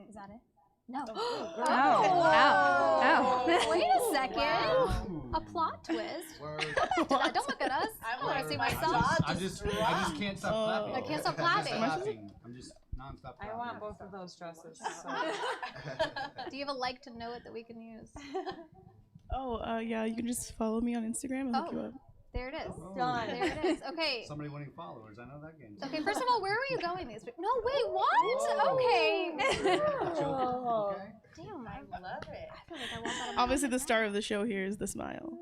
Is that it? No. Oh. Wait a second. Wow. A plot twist. Word. Don't look at us. I want to see myself. I just can't stop clapping. I can't stop I'm just clapping. clapping. I'm just nonstop I clapping. want both of those dresses. So. Do you have a like to know it that we can use? Oh, yeah, you can just follow me on Instagram. I'll look you up. There it is. Oh. Done. There it is. Okay. Somebody winning followers. I know that game. Okay, first of all, where are you going these weeks? No, wait, what? Okay. Okay. Damn, I love it. I feel like I want that in my Obviously, the life. star of the show here is the smile.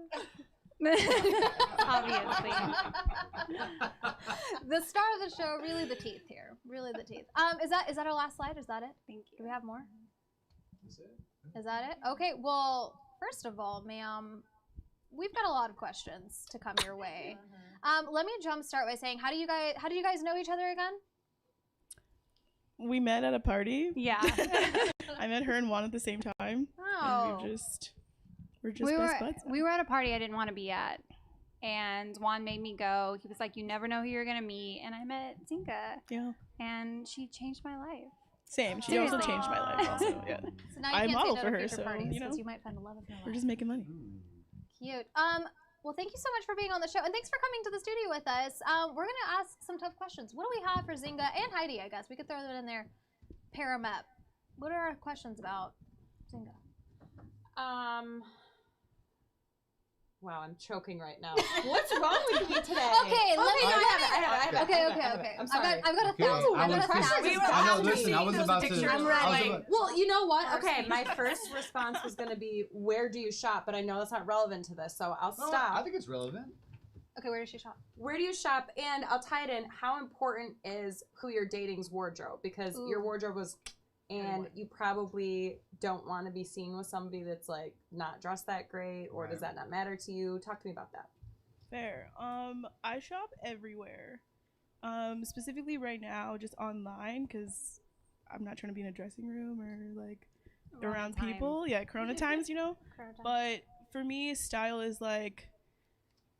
Obviously. The star of the show, really the teeth here. Really the teeth. Is that our last slide? Is that it? Thank you. Do we have more? That's it. Is that it? Okay, well, first of all, ma'am, we've got a lot of questions to come your way. Let me jumpstart by saying, how did you guys know each other again? We met at a party. Yeah. I met her and Juan at the same time. Oh. And we're just best buds. We were at a party I didn't want to be at. And Juan made me go. He was like, you never know who you're going to meet. And I met Zinga. Yeah. And she changed my life. Same. She Seriously. also changed my life also. Yeah. So now you I can't model say no for to her, future so, parties you know. because you might find the love of your life. We're just making money. Cute. Well, thank you so much for being on the show, and thanks for coming to the studio with us. We're gonna ask some tough questions. What do we have for Zinga and Heidi? I guess we could throw that in there. Pair 'em up. What are our questions about Zinga? Wow, I'm choking right now. What's wrong with me today? Okay, let me. I have it. Okay. I'm sorry. I've got a Okay, thousand. I I've was got a just- thousand. I know. Listen, I was about to. I'm I was ready. about- Well, you know what? Okay, my first response was going to be, where do you shop? But I know that's not relevant to this, so I'll No, stop. I think it's relevant. Okay, where does she shop? Where do you shop? And I'll tie it in. How important is who you're dating's wardrobe? Because your Ooh. wardrobe was, and you probably don't want to be seen with somebody that's like not dressed that great, or does that not matter to you? Talk to me about that. Fair. I shop everywhere. Specifically right now, just online, because I'm not trying to be in a dressing room or like around times. people. Yeah, Corona times, you know. But for me, style is like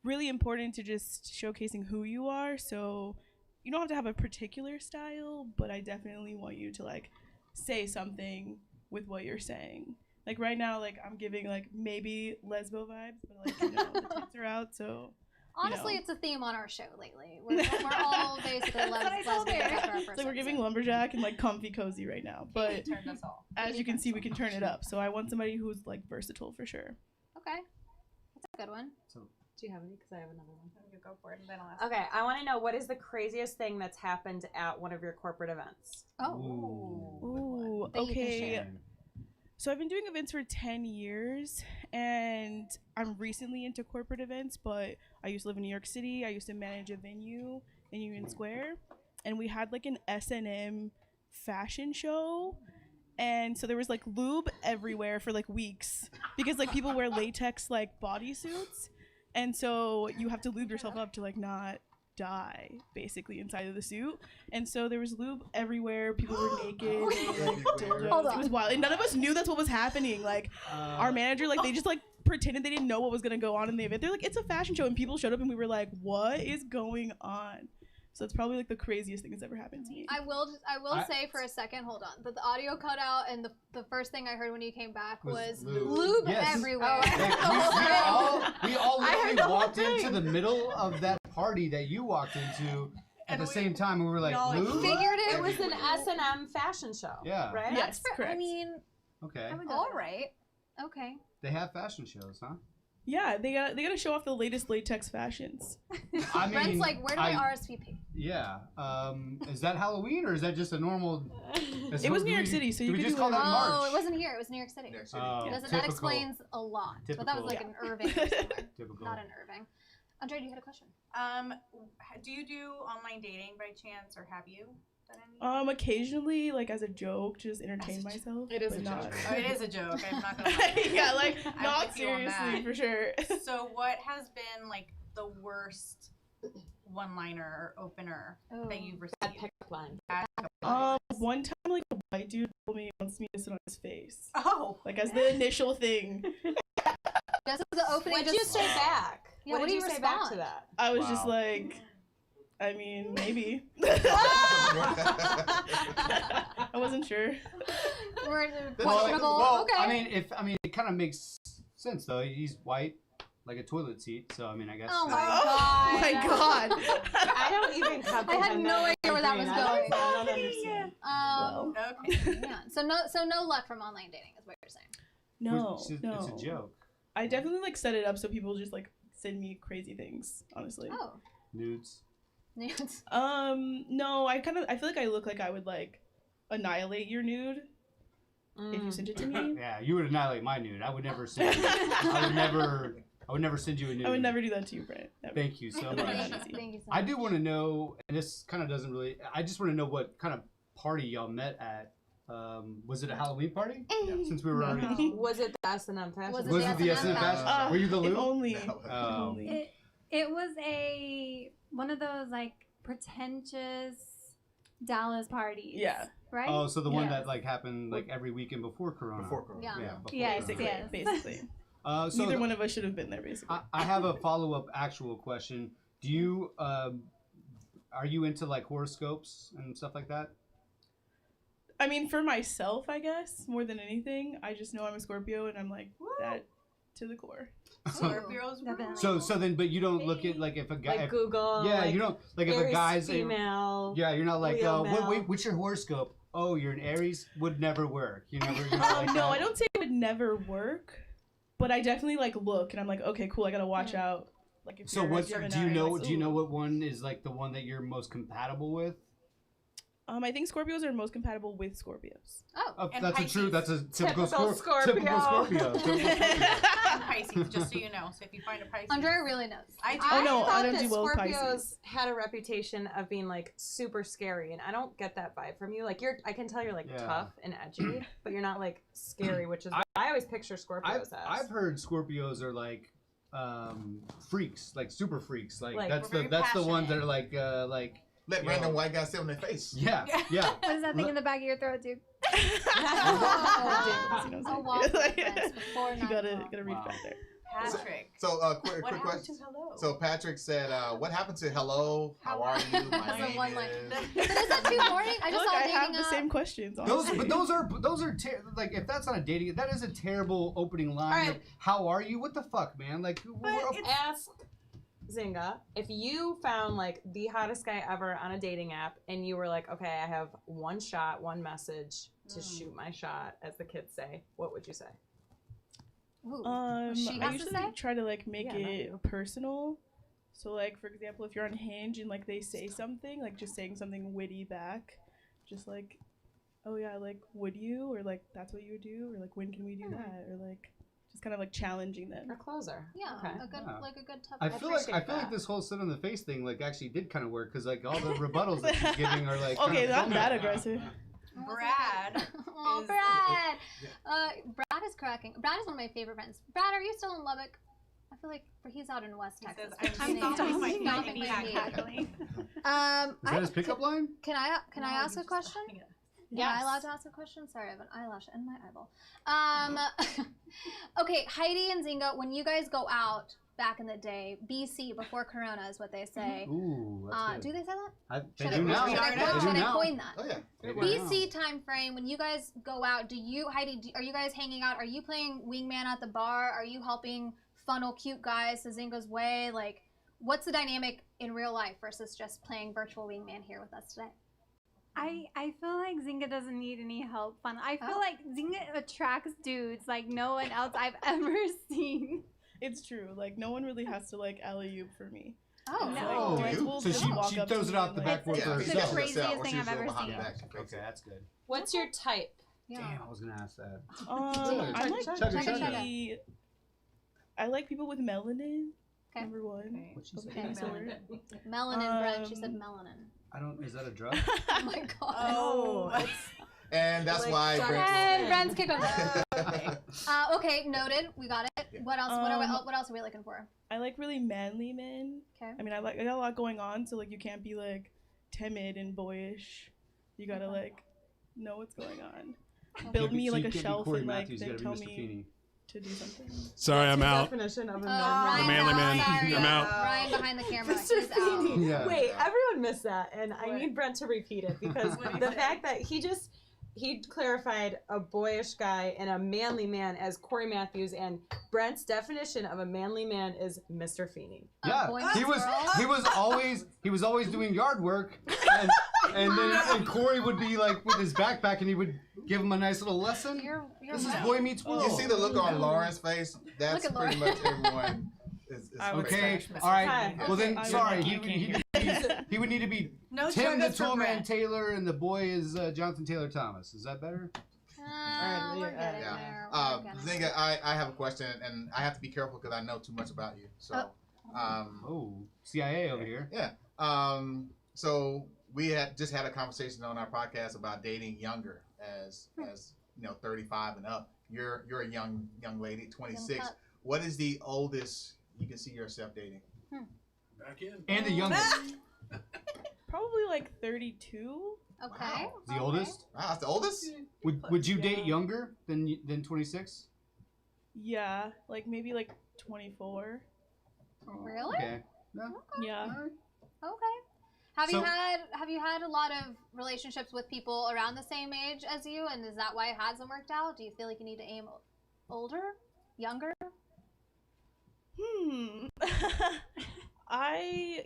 really important to just showcasing who you are. So you don't have to have a particular style, but I definitely want you to like say something with what you're saying. Like right now, like I'm giving like maybe lesbo vibes, but like you know the tits are out, so. Honestly, you know. it's a theme on our show lately. We're all basically lesbians after our first So we're giving lumberjack and like comfy cozy right now, but Turned us all. as you can see, we can turn it up. So I want somebody who's like versatile for sure. Okay, that's a good one. Do you have any? Because I have another one. You go for it, and then I'll ask. Okay, I want to know, what is the craziest thing that's happened at one of your corporate events? Oh, Ooh, That you can okay. share. So I've been doing events for 10 years, and I'm recently into corporate events, but I used to live in New York City. I used to manage a venue in Union Square, and we had like an S&M fashion show. And so there was like lube everywhere for like weeks because like people wear latex like bodysuits. And so you have to lube yourself up to like not die basically inside of the suit. And so there was lube everywhere. People were naked. Like, dildos. It was wild. And none of us knew that's what was happening. Like our manager, like they just like pretended they didn't know what was gonna go on in the event. They're like, it's a fashion show, and people showed up and we were like, what is going on? So it's probably like the craziest thing that's ever happened to me. I will say for a second, hold on, that the audio cut out, and the first thing I heard when you came back was lube Yes. everywhere. Like, we all I heard literally the whole walked thing. into the middle of that party that you walked into, at the same time we were like, No, lewd? Figured It was an S&M fashion show. Yeah. Right? Yes, I correct. mean, Okay. I would go all with that. right. Okay. They have fashion shows, huh? Yeah, they gotta show off the latest latex fashions. I mean, Brent's like, where do I RSVP? Yeah. Is that Halloween or is that just a normal? It was New York City, so you we could just do call it. that March? Oh, it wasn't here. It was New York City. New York City. Oh, That typical. explains a lot. But that was like Typical. in Irving or somewhere. Typical. Not in Irving. Andre, you had a question? Do you do online dating by chance, or have you done any? Occasionally, like as a joke, to just entertain myself. It is but a not. joke. Oh, it is a joke. I'm not gonna lie. Yeah, like I'm not with you on seriously that. for sure. So, what has been like the worst one-liner or opener that you've Bad received? pickup line. One time, like a white dude told me he wants me to sit on his face, Oh, like as the initial thing. This is the opening. What did you say back? Yeah, what did you say back to respond? that? I was just Wow. like, I mean, maybe. I wasn't sure. We're Well, questionable. well, Okay. I mean, it kind of makes sense though. He's white, like a toilet seat. So I mean, I guess. Oh my Oh god. my god. I don't even comprehend I had no that. idea where that was going. I don't understand. Well, okay. Yeah. So no luck from online dating is what you're saying. no, no. It's a joke. I definitely like set it up so people just like send me crazy things. Honestly. Oh. Nudes. Nudes. No. I feel like I look like I would like annihilate your nude if you sent it to me. Yeah, you would annihilate my nude. I would never send. I would never send you a nude. I would never do that to you, Brent. Never. Thank you so Never much. done that Thank easy. you so I much. do want to know, and this kind of doesn't really. I just want to know what kind of party y'all met at. Was it a Halloween party? Since we were already. Was it the S&M fashion? Was Was it the S&M S&M fashion? fashion? Were you the If Lou? only. No. If Oh. only. It was one of those like pretentious Dallas parties. Yeah. Right? Oh, so the one Yes. that like happened like every weekend before Corona. Before Corona. Yeah. Yeah. Before Yes, Corona. Basically. yes. Basically. So Neither one of us should have been there. Basically. I have a follow-up actual question. Do you are you into like horoscopes and stuff like that? I mean, for myself, I guess more than anything, I just know I'm a Scorpio, and I'm like that to the core. Scorpios. Definitely. So then, but you don't look at like if a guy. Like Google. yeah, like you don't like if a Aries guy's. female. Yeah, you're not like, Leo male. what's your horoscope? Oh, you're an Aries. Would never work. You're not like No, that. I don't say it would never work, but I definitely like look, and I'm like, okay, cool, I gotta watch out. Like, if So you're a what's Gemini, do you know? like, Do you know ooh. what one is like the one that you're most compatible with? I think Scorpios are most compatible with Scorpios. Oh. Oh, And that's a true. That's a typical, Typical Scorpio. Typical Scorpio. Typical Scorpio. And Pisces, just so you know. So if you find a Pisces, Andrea really knows. I do. Oh, no, I thought don't that do well with Scorpios Pisces. had a reputation of being like super scary, and I don't get that vibe from you. Like I can tell you're like Yeah. tough and edgy, but you're not like scary, which is what I always picture Scorpios I've heard Scorpios are like freaks, like super freaks. Like, Like, that's we're the very ones that passionate. are like Let Yo. random white guys sit on their face. yeah. What is that thing in the back of your throat, dude? Oh, You know what a I'm walk saying? reference before You 9 gotta o'clock. reach Wow. back there. Patrick. So, quick what happened question. to hello? So Patrick said, "What happened to hello? How are you? My That's a name one-line. is." But is that too boring? I just Look, saw I dating have the up. same questions. Those, honestly. but those are like if that's not a dating, that is a terrible opening line. Alright. Like, how are you? What the fuck, man? Like, Ask Zynga if you found like the hottest guy ever on a dating app, and you were like, okay, I have one shot, one message to shoot my shot, as the kids say. What would you say? Ooh. I She has to usually say? try to like make Yeah, not it you. personal. So like for example, if you're on Hinge and like they say something, like just saying something witty back, just like, oh yeah, like would you, or like that's what you would do, or like when can we do that, or like just kind of like challenging them. Or closer. Yeah, Okay. a good Yeah. like a good tough. I feel like appreciate that. this whole sit on the face thing like actually did kind of work because like all the rebuttals that she's giving are like Okay, kind of not that aggressive. Brad. Oh, is- Brad. Brad is cracking. Brad is one of my favorite friends. Brad, are you still in Lubbock? I feel like he's out in West He Texas. says, but I'm he's stomping my stomping feet. my He's feet. cackling. Is that I, his pickup line? can I ask a question? Am I Yes. allowed to ask a question? Sorry, I have an eyelash in my eyeball. Okay, Heidi and Zinga, when you guys go out back in the day, BC before Corona is what they say. Ooh, that's Do good. they say that? They Should do now. we are They now. do Should I now. coin that? Oh yeah. They do BC time frame, when you guys go out, do you, Heidi, are you guys hanging out? Are you playing wingman at the bar? Are you helping funnel cute guys to Zinga's way? Like, what's the dynamic in real life versus just playing virtual wingman here with us today? I feel like Zynga doesn't need any help. I feel Oh. like Zynga attracts dudes like no one else I've ever seen. It's true. Like no one really has to like alley-oop for me. Oh, No. Like, do will So just she walk up to throws it me out and, the like, backboard Yeah, for It's the herself. craziest thing I've ever behind seen. the back, she fakes Okay, it. that's good. What's your type? Yeah. Damn, I was gonna ask that. I'm like Chugga, chugga. pretty. I like people with melanin. Okay. Number one. What'd she of say? any sort. Melanin, Brent. She said Um, melanin. I don't. Is that a drug? Oh my god. Oh. And that's Like, why Chugga. Brent And Brent's kicked off. Okay. Okay, noted. We got it. Yeah. What else? What else are we looking for? I like really manly men. Okay. I mean, I got a lot going on, so like you can't be like timid and boyish. You gotta like know what's going on. Build me like a shelf and like then tell me to do something. Sorry, I'm Your out. Definition of a Ryan, manly man. Sorry, I'm out. Ryan behind the camera. Mr. He's out. Feeney. Yeah. Wait, everyone missed that, and I What? need Brent to repeat it because What'd he the say? fact that he clarified a boyish guy and a manly man as Corey Matthews, and Brent's definition of a manly man is Mr. Feeney. A Yeah, boy he meets was world? he was always doing yard work, and Corey would be like with his backpack, and he would give him a nice little lesson. You're This is right. Boy Meets World. You see the look on Lauren's face? That's Look at pretty Lauren. much everyone. Is I would Okay, say- all right. Hi. Well then, Okay. sorry. You He would need to be No Tim the chuggas for Toolman Brent. Taylor, and the boy is Jonathan Taylor Thomas. Is that better? Alright, We're yeah, getting Yeah. there. We're getting there. Zinga, I have a question, and I have to be careful because I know too much about you. So, Oh, CIA over here. yeah. So we had just had a conversation on our podcast about dating younger, as 35 and up. You're a young lady, 26. pup. What is the oldest you can see yourself dating? Back in. And the youngest. Probably like 32. Okay. Wow. The oldest. Wow, that's the oldest. Would you date Yeah. younger than 26? Yeah, like maybe like 24. Really? Okay. No. Yeah. Okay. Have So- you had a lot of relationships with people around the same age as you, and is that why it hasn't worked out? Do you feel like you need to aim older, younger? I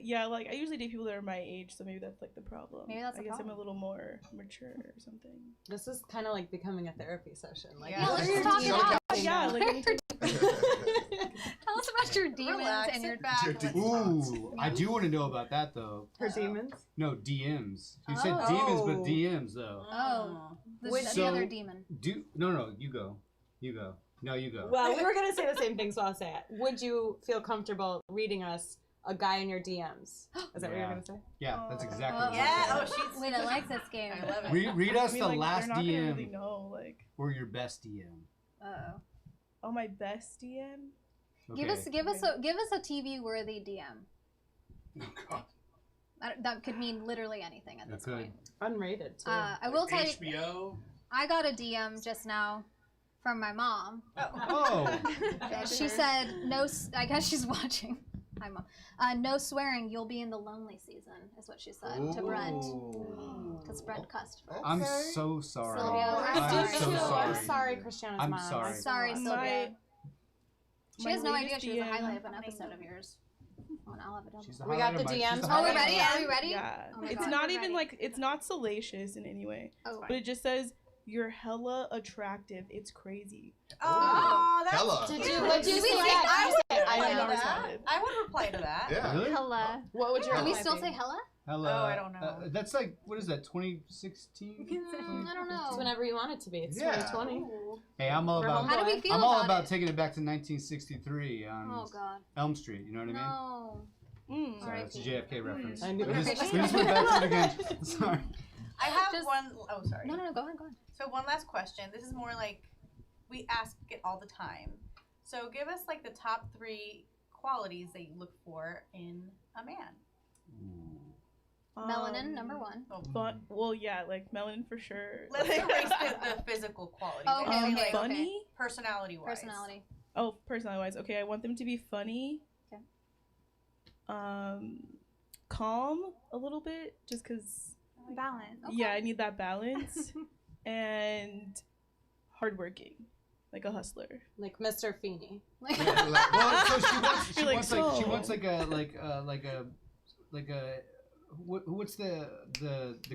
usually date people that are my age, so maybe that's like the problem. Maybe that's I the guess I'm problem. a little more mature or something. This is kind of like becoming a therapy session. Like, Yeah, what let's are your talk demons? about- Yeah, like anytime- Tell us about your demons Relax, and your. sit back. Your Let's Ooh, I do want to know about that though. Her demons. No, DMs. You said Oh. demons, but DMs though. Oh, the, Which- the So- other demon. No, you go. You go. No, you go. Well, we were gonna say the same thing, so I'll say it. Would you feel comfortable reading us a guy in your DMs? Is that what you're Yeah. gonna say? Yeah, that's exactly Oh, what Yeah. I'm Oh, saying. she's. Wait, I like this game. I love it. Read us I mean, the like, last they're not gonna DM really know, like, or your best DM. Uh-oh. oh, my best DM. Okay. Give us a TV worthy DM. Oh, God. That could mean literally anything at It this could. point. Unrated too. I will tell you, HBO. I got a DM just now from my mom. Oh. She said no. I guess she's watching. Hi, Mom. No swearing. You'll be in the lonely season, is what she said to Brent. Because Brent cussed. I'm so sorry. Sylvia, I I'm do sorry. too. sorry. I'm sorry, Christiana's I'm mom. sorry. Sorry, so Sylvia. She my has no idea latest she was a DM highlight of an episode of yours. Oh, and I'll have it up. She's the We got highlight the of my- DMs. she's the Oh, we're highlight- ready? Are we ready? Yeah. Oh my It's God. not We're even ready. like, it's not salacious in any way. Oh, But it just says, you're hella attractive. It's crazy. Oh, that's. Hella. Did cute. you? What did you We say? like- I would I reply know. to that. responded. I would reply to that. Yeah. Really? Hella. What would your Can we reply still be? say hella? Hello. Oh, I don't know. That's like, what is that, 2016? I don't know. It's whenever you want it to be. It's Yeah. 2020. Hey, I'm all We're about. home. How do we feel I'm all about about it? taking it back to 1963 on Oh God. Elm Street. You know what I mean? No. Mm. Sorry, that's a R.I.P. JFK reference. I knew We it. just, we just went back to it again. Sorry. I have Just- one oh sorry. No, go ahead, go ahead. So one last question. This is more like we ask it all the time. So give us like the top 3 qualities that you look for in a man. Melanin, number 1. Oh, Fun. Well, yeah, like melanin for sure. let's erase the physical qualities. Oh, I okay, mean, like funny. personality wise. Personality. Oh, personality wise, okay. I want them to be funny. Okay. Calm a little bit, just because. Balance. Yeah, I need that balance. And hardworking. like a hustler. Like Mr. Feeney. Yeah, like, Well, so she You're wants like, like she so- wants like a what's the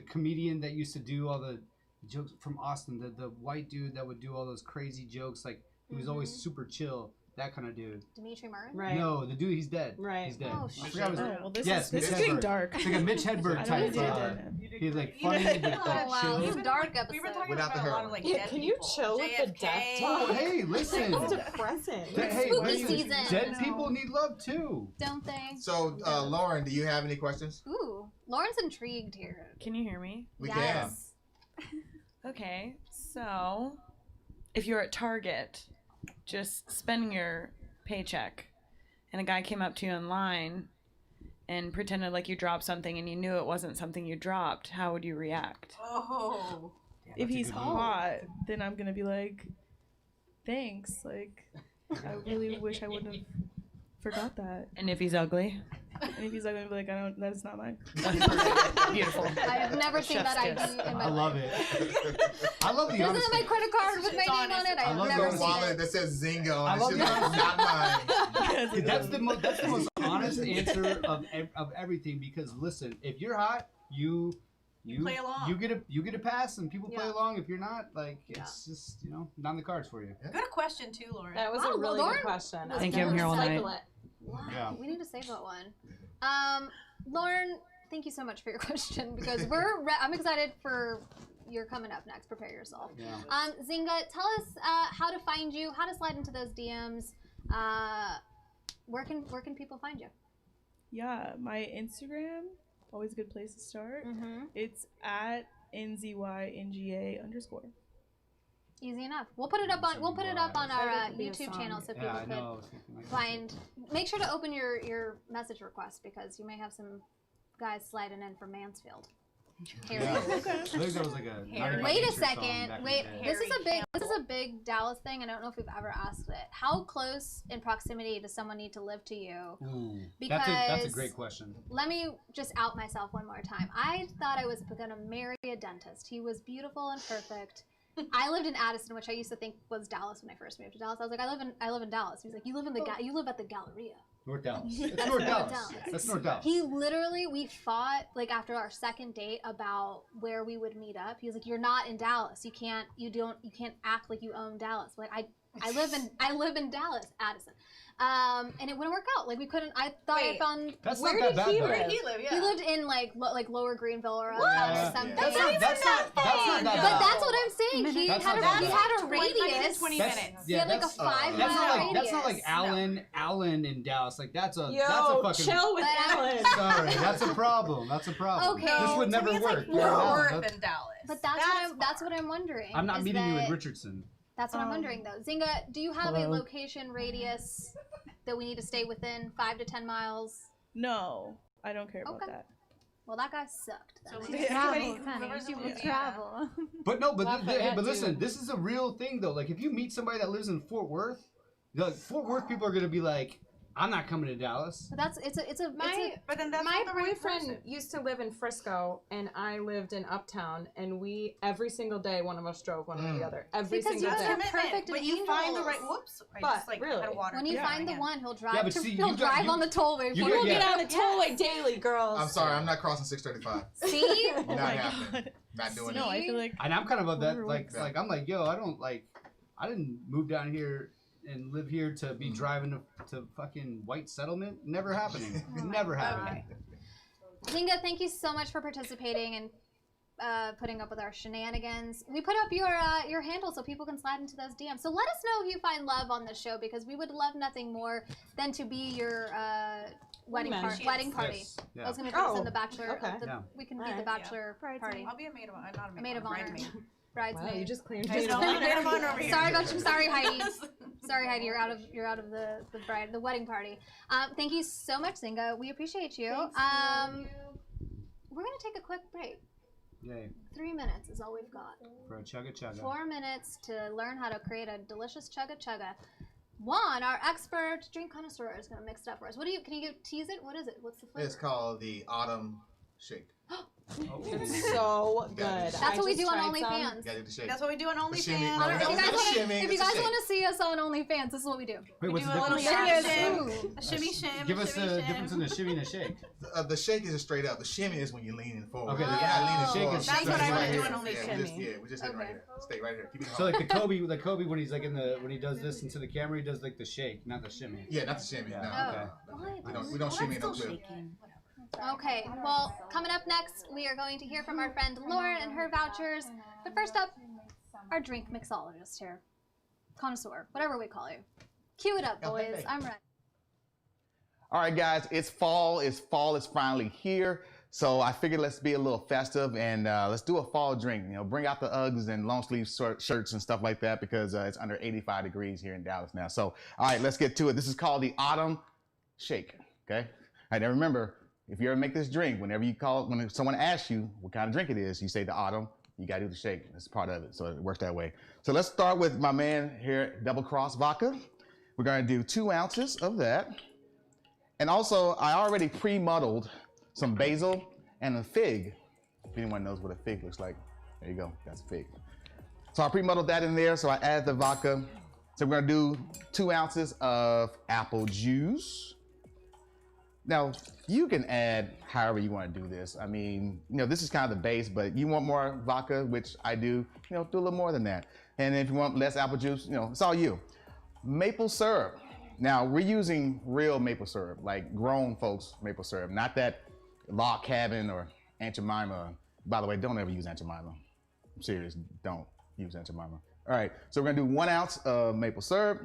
comedian that used to do all the jokes from Austin, the white dude that would do all those crazy jokes, like he was always super chill, that kind of dude. Dimitri Martin? Right. No, the dude, he's dead. Right. He's dead. Oh, I shit. forgot his Oh, name. well, this Yes, is this Mitch is getting Hedberg. dark. It's like a Mitch Hedberg I type. don't know. He's like funny, but Oh, like wow. chill. It's a dark episode. We were talking Without about the a lot heroin. of like Yeah, dead can you people. chill with the JFK. death Oh, hey, listen. That's depressing. Hey, Spooky what do you- season. Dead people need love too. Don't they? So, Lauren, do you have any questions? Ooh, Lauren's intrigued here. Can you hear me? We Yes. Okay, so if you're at Target just spending your paycheck and a guy came up to you in line and pretended like you dropped something and you knew it wasn't something you dropped, how would you react? Oh. If That's a he's good one. hot, then I'm gonna be like, thanks. Like, I really wish I wouldn't have forgot that. And if he's ugly? And if he's like, gonna be like, I don't. That is not mine. Beautiful. I have never seen that Chef's ID kiss. in my I love life. it. I love the Isn't honesty. it my credit card with my It's name on it? I I've love never the seen wallet it. that says Zingo I and love shit the like, honesty. not mine. Dude, that's the most honest answer of everything. Because listen, if you're hot, you play along. You get a pass, and people play Yeah. along. If you're not, like, it's just not in the cards for you. Good question too, Lauren. That was Wow, a really Lauren good question. was Thank you, I'm here all Cycle night. it. Wow, Yeah. we need to save that one. Lauren, thank you so much for your question because I'm excited for you're coming up next. Prepare yourself. Yeah. Zinga, tell us how to find you, how to slide into those DMs. Where can people find you? Yeah, my Instagram, always a good place to start. Mm-hmm. It's at NZYNGA_. Easy enough. We'll put it up on our That could be a YouTube song. channel so people Yeah, I could know. I was thinking like that. find. Make sure to open your message request because you may have some guys sliding in from Mansfield. Harry. Yeah. I think that was like a. Harry. Naughty by Wait a Nature song second. back in Wait, the day. this is a big Dallas thing. I don't know if we've ever asked it. How close in proximity does someone need to live to you? Ooh, Because that's a great question. let me just out myself one more time. I thought I was gonna marry a dentist. He was beautiful and perfect. I lived in Addison, which I used to think was Dallas when I first moved to Dallas. I was like, I live in Dallas. He was like, you live at the Galleria. North Dallas. It's That's North North Dallas. Dallas. That's North Dallas. He literally, we fought like after our second date about where we would meet up. He was like, "You're not in Dallas. You can't act like you own Dallas." Like I live in Dallas, Addison, and it wouldn't work out. Like we couldn't. I thought I Wait. found. That's Where not did that bad he though. live? Where did he live? Yeah. He lived in like Lower Greenville or uptown Yeah. or something. That's not that But bad. that's what I'm saying. He That's had not he bad. had a 20 radius. 20 That's- minutes. He had like a that's- 5 That's mile not like radius. that's not like Allen in Dallas. Like that's a Yo, fucking chill with But- Alan. sorry. That's a problem. That's a problem. Okay. This would to never me it's work. Like Yeah, Fort no, Worth that's- and Dallas. But that's what I'm wondering. I'm not is meeting you in that- Richardson. That's what I'm wondering though. Zinga, do you have a Hello. location radius that we need to stay within 5 to 10 miles? No, I don't care about Okay. that. Well, that guy sucked. So then. we- Travel, Everybody- honey. whoever's You in will Louisiana. travel. But no, but Lafayette, but listen, too. this is a real thing though. Like if you meet somebody that lives in Fort Worth, like Fort Worth people are gonna be like, I'm not coming to Dallas. But that's it's a But then that's My not the right boyfriend person. used to live in Frisco, and I lived in Uptown, and we every single day one of us drove one or the other. Every Because single you day. have to- perfect but you find the right. angels. Whoops! I But just like really, had a water. when you Yeah. find the one, he'll drive. Yeah, but see, he'll you got- drive you- on the tollway. you for got- We'll you. yeah. get on the tollway daily, girls. I'm sorry, I'm not crossing 635. See? Not Oh my happening. god. Not doing No, it. I feel like And I'm kind of that Overworked. like I'm like, yo, I didn't move down here and live here to be driving to fucking White Settlement. Never happening. Never happening. Zinga, thank you so much for participating and putting up with our shenanigans. We put up your handle so people can slide into those DMs. So let us know if you find love on this show because we would love nothing more than to be your wedding Wingman. wedding party. Yes. I Yeah. was gonna put us Oh, in the bachelor. okay. Yeah. We can be Alright. the bachelor Yeah. party. I'll be a maid of honor, not a Maid maid of of honor. honor. Bridesmaid. Bridesmaid. Wow, you just claimed I maid know, of maid of honor. honor over here. Sorry, Heidi. Sorry, Heidi. You're out of the wedding party. Thank you so much, Zinga. We appreciate you. We're gonna take a quick break. Yay. 3 minutes is all we've got. For a chugga chugga. 4 minutes to learn how to create a delicious chugga chugga. Juan, our expert drink connoisseur, is gonna mix it up for us. Can you tease it? What is it? What's the flavor? It's called the Autumn Shake. It's so good. That's what we do on OnlyFans. Gotta do the shake. That's what we do on The shimmy. OnlyFans. No, If that's you not a guys shimmy, if you it's a guys shake. want to see us on OnlyFans, this is what we do. Wait, We what's do the a little difference? shim, a shimmy shim. Give a us shimmy the shim. difference in a shimmy and a shake. The shake is just straight up. The shimmy is when you're leaning forward. Okay, You're the not leaning shake forward. is That's what I right would do here. on only Yeah, shimmy. we're just hitting right here. Stay right here. Keep it So like the Kobe when he's like when he does this into the camera, he does like the shake, not the shimmy. Yeah, not the shimmy. No, okay. no. We don't shimmy no clip. Okay, well, coming up next, we are going to hear from our friend Lauren and her vouchers. But first up, our drink mixologist here. Connoisseur, whatever we call you. Cue it up, boys. I'm ready. All right, guys, it's fall. Fall is finally here. So I figured let's be a little festive and let's do a fall drink. You know, bring out the Uggs and long sleeve shirts and stuff like that because it's under 85 degrees here in Dallas now. So, all right, let's get to it. This is called the Autumn Shake, okay? All right, now remember, if you ever make this drink, when someone asks you what kind of drink it is, you say the Autumn, you gotta do the shake. That's part of it, so it works that way. So let's start with my man here, Double Cross Vodka. We're gonna do 2 ounces of that. And also, I already pre-muddled some basil and a fig. If anyone knows what a fig looks like, there you go, that's a fig. So I pre-muddled that in there, so I added the vodka. So we're gonna do 2 ounces of apple juice. Now, you can add however you want to do this. I mean, this is kind of the base, but you want more vodka, which I do, do a little more than that. And if you want less apple juice, it's all you. Maple syrup. Now, we're using real maple syrup, like grown folks maple syrup, not that log cabin or Aunt Jemima. By the way, don't ever use Aunt Jemima. I'm serious, don't use Aunt Jemima. All right, so we're gonna do 1 ounce of maple syrup,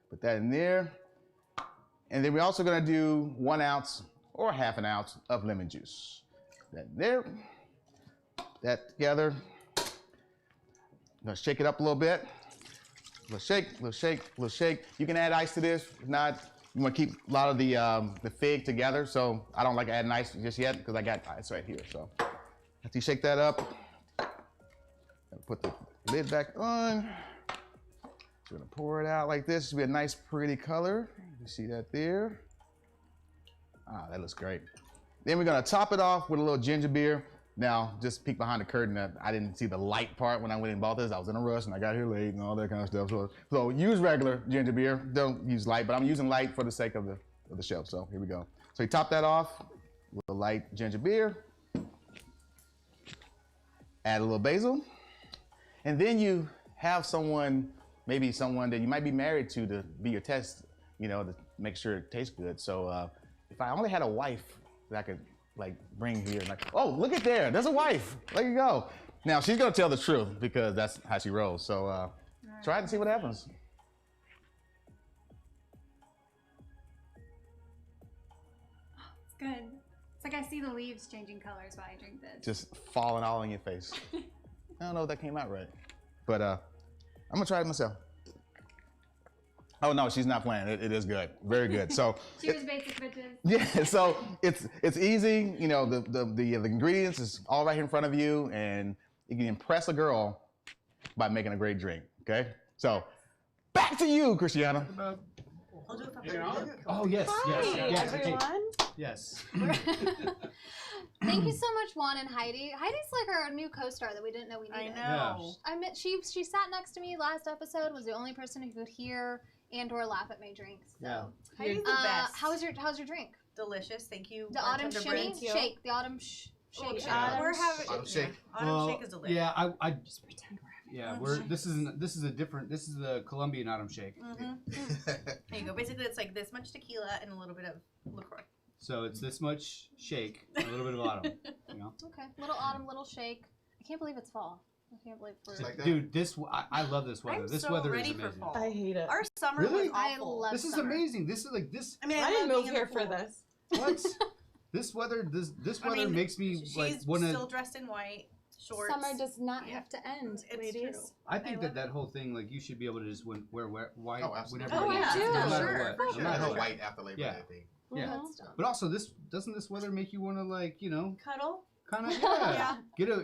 put that in there. And then we're also gonna do 1 ounce or ½ an ounce of lemon juice. That there, that together. I'm gonna shake it up a little bit. Little shake, little shake, little shake. You can add ice to this. If not, you wanna keep a lot of the fig together. So I don't like adding ice just yet because I got ice right here. So after you shake that up, put the lid back on. We're gonna pour it out like this. It should be a nice, pretty color. You see that there? Ah, that looks great. Then we're gonna top it off with a little ginger beer. Now, just peek behind the curtain that I didn't see the light part when I went and bought this. I was in a rush and I got here late and all that kind of stuff. So use regular ginger beer. Don't use light, but I'm using light for the sake of the show. So here we go. So you top that off with a light ginger beer. Add a little basil. And then you have maybe someone that you might be married to be your test, to make sure it tastes good. So if I only had a wife that I could bring here, oh, look at there, there's a wife. There you go. Now she's gonna tell the truth because that's how she rolls. So try it and see what happens. It's good. It's like I see the leaves changing colors while I drink this. Just falling all in your face. I don't know if that came out right, but I'm gonna try it myself. Oh no, she's not playing. It is good, very good. So Cheers, basic bitches. yeah, so it's easy. The ingredients is all right here in front of you, and you can impress a girl by making a great drink. Okay, so back to you, Christiana. Oh yes, yes, everyone. yes. Thank you so much, Juan and Heidi. Heidi's like our new co-star that we didn't know we I needed. know. I met she sat next to me last episode. Was the only person who could hear and/or laugh at my drinks. So. Yeah. Heidi's the best. How's your drink? Delicious. Thank you. The autumn bartender shimmy Brent. shake. The autumn shake. We're having Autumn shake. Autumn shake is delicious. Yeah, I just pretend we're having. This is the Colombian autumn shake. There you go. Basically, it's like this much tequila and a little bit of LaCroix. So it's this much shake, and a little bit of autumn. Okay, little autumn, little shake. I can't believe it's fall. I can't believe we're Like that? Dude, I love this weather. I'm This so weather ready is for amazing. fall. I hate it. Our summer Really? was awful. I love This is summer. amazing. This is like this. I mean, I didn't love move being in here the for pool. this. What? This weather makes me she's like want still to. dressed in white, shorts. Summer does not Yeah. have to end, It's ladies. true. I think love that whole thing, like, you should be able to just wear white Oh, absolutely. whenever Oh, you yeah. want, no For matter sure, what. for No sure. I matter know what. white after Labor Yeah. Day thing. Yeah. That's dumb. But also, doesn't this weather make you want to Cuddle. kind of Yeah.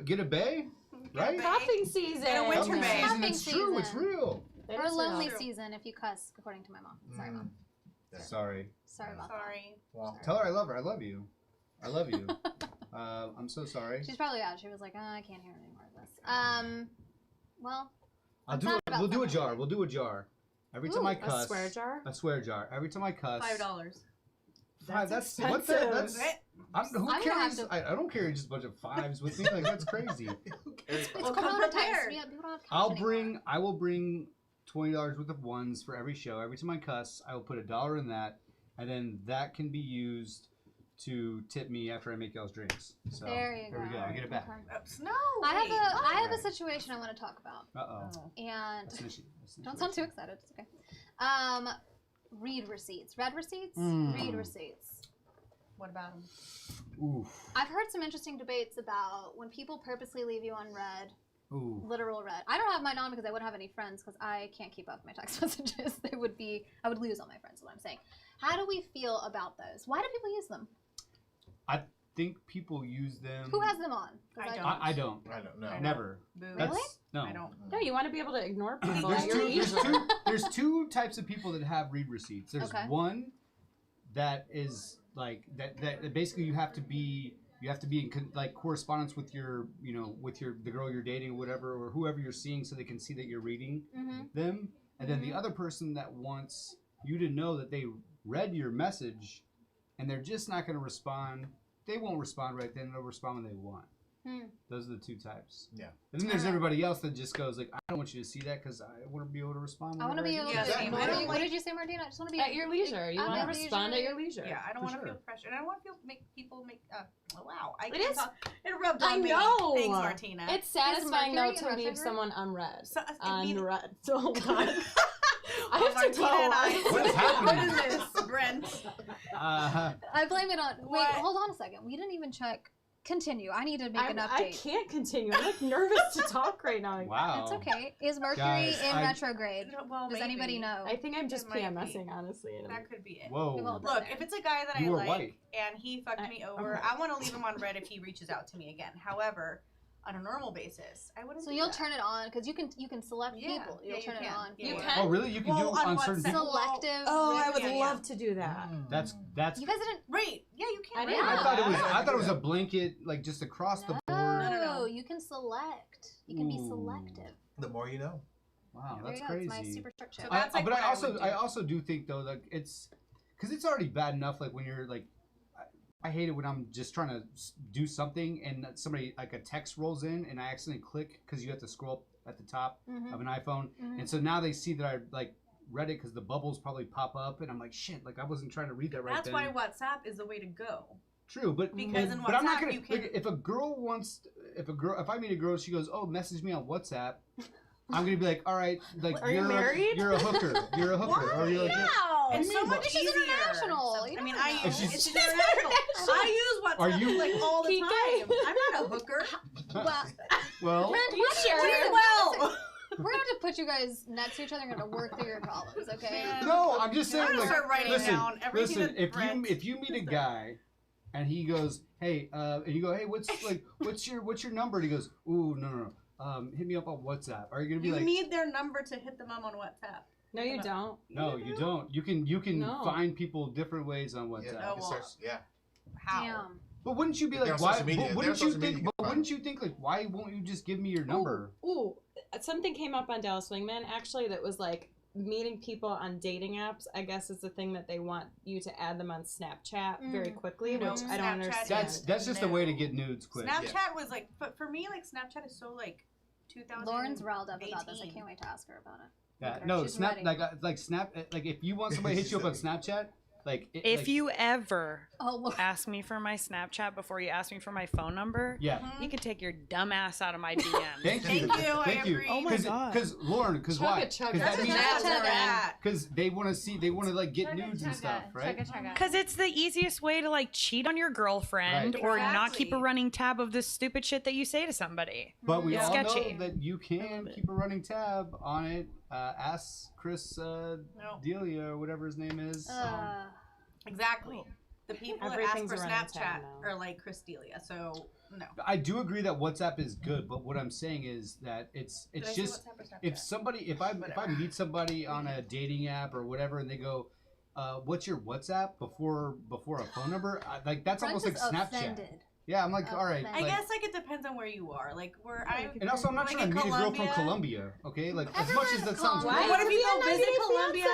get a bay, right? Cuffing season. And a winter Cuffing bay. season, Cuffing it's true. It's season. real. That Or is lonely real. season if you cuss, according to my mom. Sorry, Mom. Sorry. Sorry about Sorry. Well, Tell her I love her. I love you. I love you. I'm so sorry. She's probably out. She was like, I can't hear any more of this. Well, We'll do a jar. We'll do a jar. Every time I cuss. A swear jar? A swear jar. Every time I cuss. $5. That's what the, that's. Who I'm gonna carries? have to- I don't carry just a bunch of fives with me. Like that's crazy. it's Well, Corona come times. prepared. Yeah, people don't have cash anymore. I will bring $20 worth of ones for every show. Every time I cuss, I will put $1 in that, and then that can be used to tip me after I make y'all's drinks. So There you we go. go. I get it back. No. I have a situation I want to talk about. And That's an issue. don't sound too excited. It's okay. Read receipts. Read receipts? Read receipts. What about them? Oof. I've heard some interesting debates about when people purposely leave you unread. Ooh. Literal read. I don't have mine on because I wouldn't have any friends because I can't keep up with my text messages. I would lose all my friends is what I'm saying. How do we feel about those? Why do people use them? I think people use them. Who has them on? 'Cause I don't. I don't. I don't know. Never. Boo. That's, No. I don't. No, you want to be able to ignore people There's at your two, leisure. there's two types of people that have read receipts. There's Okay. one that is like that basically you have to be in like correspondence with your the girl you're dating or whatever or whoever you're seeing so they can see that you're reading them. And then the other person that wants you to know that they read your message and they're just not going to respond. They won't respond right then. They'll respond when they want. Those are the two types. Yeah. And then there's everybody else that just goes like, I don't want you to see that because I want to be able to respond. I want to be able to. Yeah, What did you say, Martina? I just want to be At your leisure. You want to at respond at your leisure. Yeah, I don't For want to sure. feel pressure, and I don't want to make people make. Oh wow, I It can't is- talk. It rubbed I on me. know. Thanks, Martina. It's satisfying though Mercury to in leave retrograde? someone unread. So, I mean- Unread. Oh God. I Oh, have to Martina tell. and I. What is happening? What is this, Brent? I blame it on. Wait, What? hold on a second. We didn't even check. Continue. I need to make an I update. can't continue. I'm like nervous to talk right now. Wow. It's okay. Is Mercury Guys, in retrograde? Well, Does anybody know? I think I'm just It might be. PMSing, honestly. and That could be it. Whoa. We've all been Look, there. if it's a guy that You I were like white. and he fucked me over, I want to leave him on red if he reaches out to me again. However, on a normal basis, I wouldn't. So do you'll that. turn it on because you can select Yeah, people. yeah, You'll you turn it can. on. Yeah, You yeah. can? Oh, really? You can do Well, it on on certain WhatsApp. people? Selective. Oh, I would Yeah, love yeah. to do that. That's You guys didn't. Right? Yeah, you can. I didn't I know thought it was. that. I thought it was a blanket, like just across the board. No, you can select. You can be Ooh. selective. The more you know. Wow, There that's you go. It's my crazy. super strict So tip. that's like but what I I would do. also do think though that it's because it's already bad enough. Like when you're like, I hate it when I'm just trying to do something and somebody like a text rolls in and I accidentally click because you have to scroll at the top of an iPhone, and so now they see that I like read it because the bubbles probably pop up and I'm like shit, like I wasn't trying to read that right That's then. why WhatsApp is the way to go. True, but Because in but I'm not WhatsApp, gonna. you can- Like, if I meet a girl, she goes, "Oh, message me on WhatsApp." I'm gonna be like, "All right, like Are you married? You're a hooker. You're a hooker, or you're like." It's do you so mean? much But she's easier. international. You I mean, don't I know. use She's- it's international. I use WhatsApp Are you- like all the Kike? time. I'm not a hooker. Well, Well, Brent, You why do share you- it. Well, We're gonna have to put you guys next to each other. We're gonna work through your problems, okay? no, I'm just saying. I'm gonna Like, start writing listen, down everything listen. that If you meet a guy, and he goes, "Hey," and you go, "Hey, what's your number?" And he goes, "Ooh, no. Hit me up on WhatsApp." Are you gonna be you like? need their number to hit them up on WhatsApp. No, you don't. No, you don't. You can No. find people different ways on Yeah, WhatsApp. you Oh, can well. search- yeah. How? Damn. But wouldn't you be If they're like, on why? social media, But if wouldn't they're you on social think? media, But wouldn't you think like, why won't you just give me your number? Ooh, something came up on Dallas Wingman actually that was like meeting people on dating apps. I guess is the thing that they want you to add them on Snapchat very quickly, No, which I don't Snapchat understand. That's just a way to get nudes quick. Snapchat was like, but for me, like Snapchat is so like 2000. Lauren's riled up about this. I can't wait to ask her about it. Yeah, Look at her. no, She's Snap ready. like Snap like if you want somebody to hit you up on Snapchat, like If you ever Oh, Lord. ask me for my Snapchat before you ask me for my phone number, yeah. you can take your dumb ass out of my DMs. Thank you. Thank you, I Thank you. agree. Oh my God. Because Lauren, because Chugga why? chugga. Because That's that a means Snapchat. because they want to like get nudes and stuff, right? Because it's the easiest way to like cheat on your girlfriend Right. or not keep a Exactly. running tab of this stupid shit that you say to somebody. But we Yeah. all Sketchy. know that you can keep a running tab on it. Ask Chris Delia or whatever his name is. Exactly. The people that ask Everything's for a running tab Snapchat now. are like Chris Delia, so no. I do agree that WhatsApp is good, but what I'm saying is that it's Did I say just WhatsApp or Snapchat? if I meet somebody on a dating app or whatever and they go, "What's your WhatsApp?" before a phone number, like that's Brent almost like is Snapchat. offended. Yeah, I'm like, all right. I like, guess like it depends on where you are. Like where I. And also, I'm not like trying to in meet a girl from Colombia. Colombia. Okay, like as much as that sounds. Why? What if you Yeah, go visit 90 Day Colombia?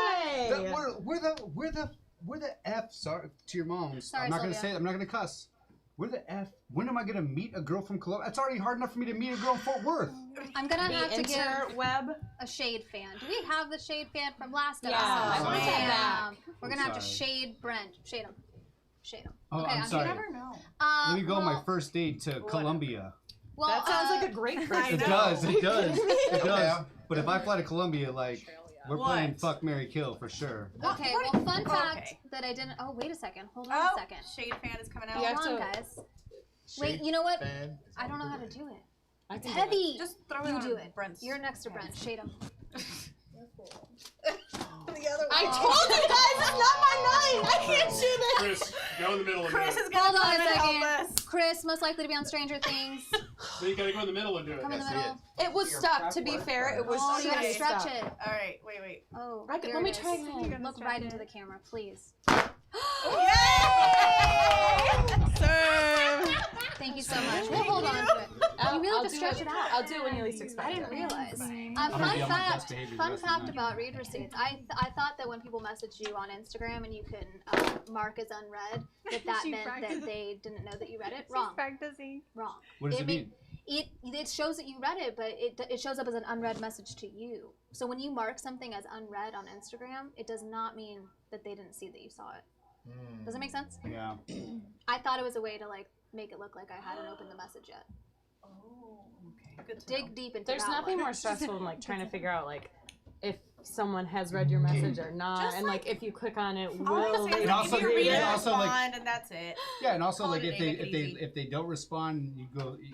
Fiancé. Where the F? Sorry to your moms. Sorry, I'm not gonna Sylvia. say. I'm not gonna cuss. Where the F? When am I gonna meet a girl from Colombia? It's already hard enough for me to meet a girl in Fort Worth. I'm gonna The have to give interweb. a shade fan. Do we have the shade fan from last Yeah, episode? I want that Damn. We're gonna have to sorry. shade Brent. Shade him. Shade him. Oh, okay, I'm You sorry. never know. Let me go on my well, first date to Colombia. well, That sounds like a great first I It know. does. It does. It does. Yeah. But if I fly to Colombia, like we're What? playing fuck, marry, kill for sure. Okay, What- well, fun oh, fact okay. that I didn't. Oh, wait a second. Hold on Oh, a second. Shade fan is coming out. You have Hold on, to- guys. Wait, you know what? Fan. I don't know how to do it. I It's can do heavy. Just throw You it on do it. Brent's. You're next to Brent. Shade him. The other I wall. told you guys it's not my night. I can't do this. Chris, go in the middle and Chris do is it. gonna Hold on come a and help second. us. Chris, most likely to be on Stranger Things. So you gotta go in the middle and do it. Come in the That's middle. It was stuck. To be fair, it was. Oh, you gotta Okay. stretch stuck. it. All right, wait. Oh, Right, here let me it try is. again. Look right into the camera, please. Serve. Thank you so much. We'll hold on to it. You really have to do stretch it out. I'll do it when you least expect I it. didn't realize. gonna Fun be on my best fact. behavior the Fun rest of the fact night. about read receipts. I thought that when people message you on Instagram and you can mark as unread, that She meant that practiced. they didn't know that you read it. She's Wrong. practicing. Wrong. What does it mean- mean? It shows that you read it, but it shows up as an unread message to you. So when you mark something as unread on Instagram, it does not mean that they didn't see that you saw it. Does it make sense? Yeah. I thought it was a way to like make it look like I hadn't opened the message yet. Oh, okay. Good to know. Dig deep into There's that nothing one. more stressful than like trying to figure out like if someone has read your message or not, Just and like if you click on it, All will I'm saying they is And also- if you read it, and also, like- respond, and that's it. Yeah, and also Call like it a day, make it easy. if they don't respond,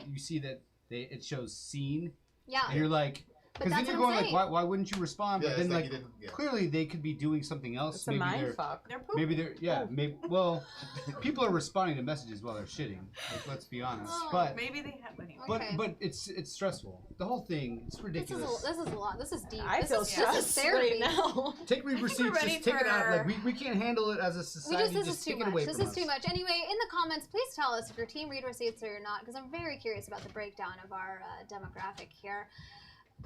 you see that it shows seen, Yeah. and you're like, But because then that's you're what I'm going like, saying. why wouldn't you respond? Yeah, But it's then like like you didn't- yeah. clearly they could be doing something else. It's a maybe mind they're fuck. They're poop. maybe they're maybe well, people are responding to messages while they're shitting. Like, let's be honest. Oh, but Maybe they have money. Okay. but it's stressful. The whole thing, it's This ridiculous. is a lot. This is deep. I this feel is, stressed this is therapy. right now. Take read think we're receipts, ready just take it out. for- Like we can't handle it as a society. This just is too take it much. away This from is us. too much. Anyway, in the comments, please tell us if you're team read receipts or you're not, because I'm very curious about the breakdown of our demographic here.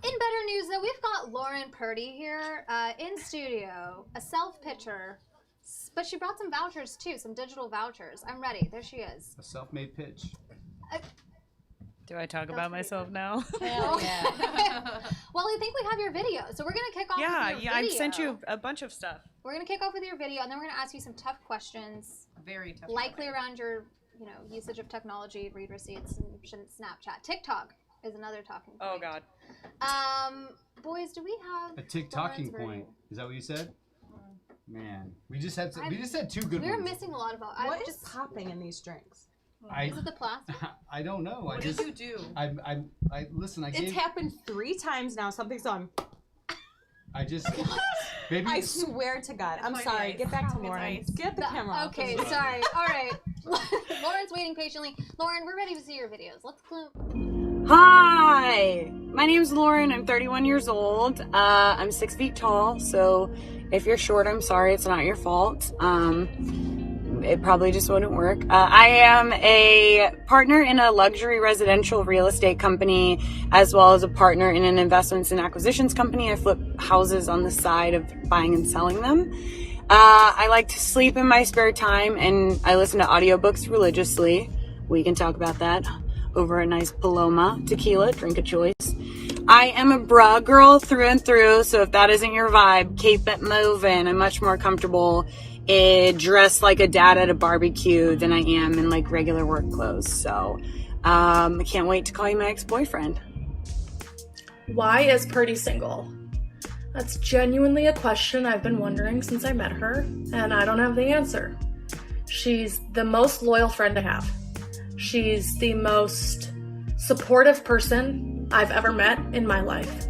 In better news, though, we've got Lauren Purdy here in studio, a self-pitcher, but she brought some vouchers too, some digital vouchers. I'm ready. There she is. A self-made pitch. Do I talk That's about pretty myself good. now? Hell yeah. Well, I think we have your video, so we're gonna kick off. yeah, with your yeah. video. I've sent you a bunch of stuff. We're gonna kick off with your video, and then we're gonna ask you some tough questions. Very tough. Likely around your, usage of technology, read receipts, and Snapchat. TikTok is another talking point. Oh God. Boys, do we have A tick-tocking Lauren's point. version? Is that what you said? Man, we just had two good We're ones. missing a lot of. What is popping in these drinks? I Is it the plastic? I don't know. What did you do? I listen. I It's gave. happened 3 times now. Something's on. I just. Maybe. I swear to God. I'm It's sorry. ice. Get back to It's Lauren. ice. Get the camera off. Okay, sorry. All right. Lauren's waiting patiently. Lauren, we're ready to see your videos. Let's clue. Hi, my name's Lauren. I'm 31 years old. I'm 6 feet tall, so if you're short, I'm sorry. It's not your fault. It probably just wouldn't work. I am a partner in a luxury residential real estate company, as well as a partner in an investments and acquisitions company. I flip houses on the side of buying and selling them. I like to sleep in my spare time, and I listen to audiobooks religiously. We can talk about that over a nice Paloma tequila, drink of choice. I am a bra girl through and through, so if that isn't your vibe, keep it moving. I'm much more comfortable dressed like a dad at a barbecue than I am in like regular work clothes. So I can't wait to call you my ex-boyfriend. Why is Purdy single? That's genuinely a question I've been wondering since I met her, and I don't have the answer. She's the most loyal friend I have. She's the most supportive person I've ever met in my life.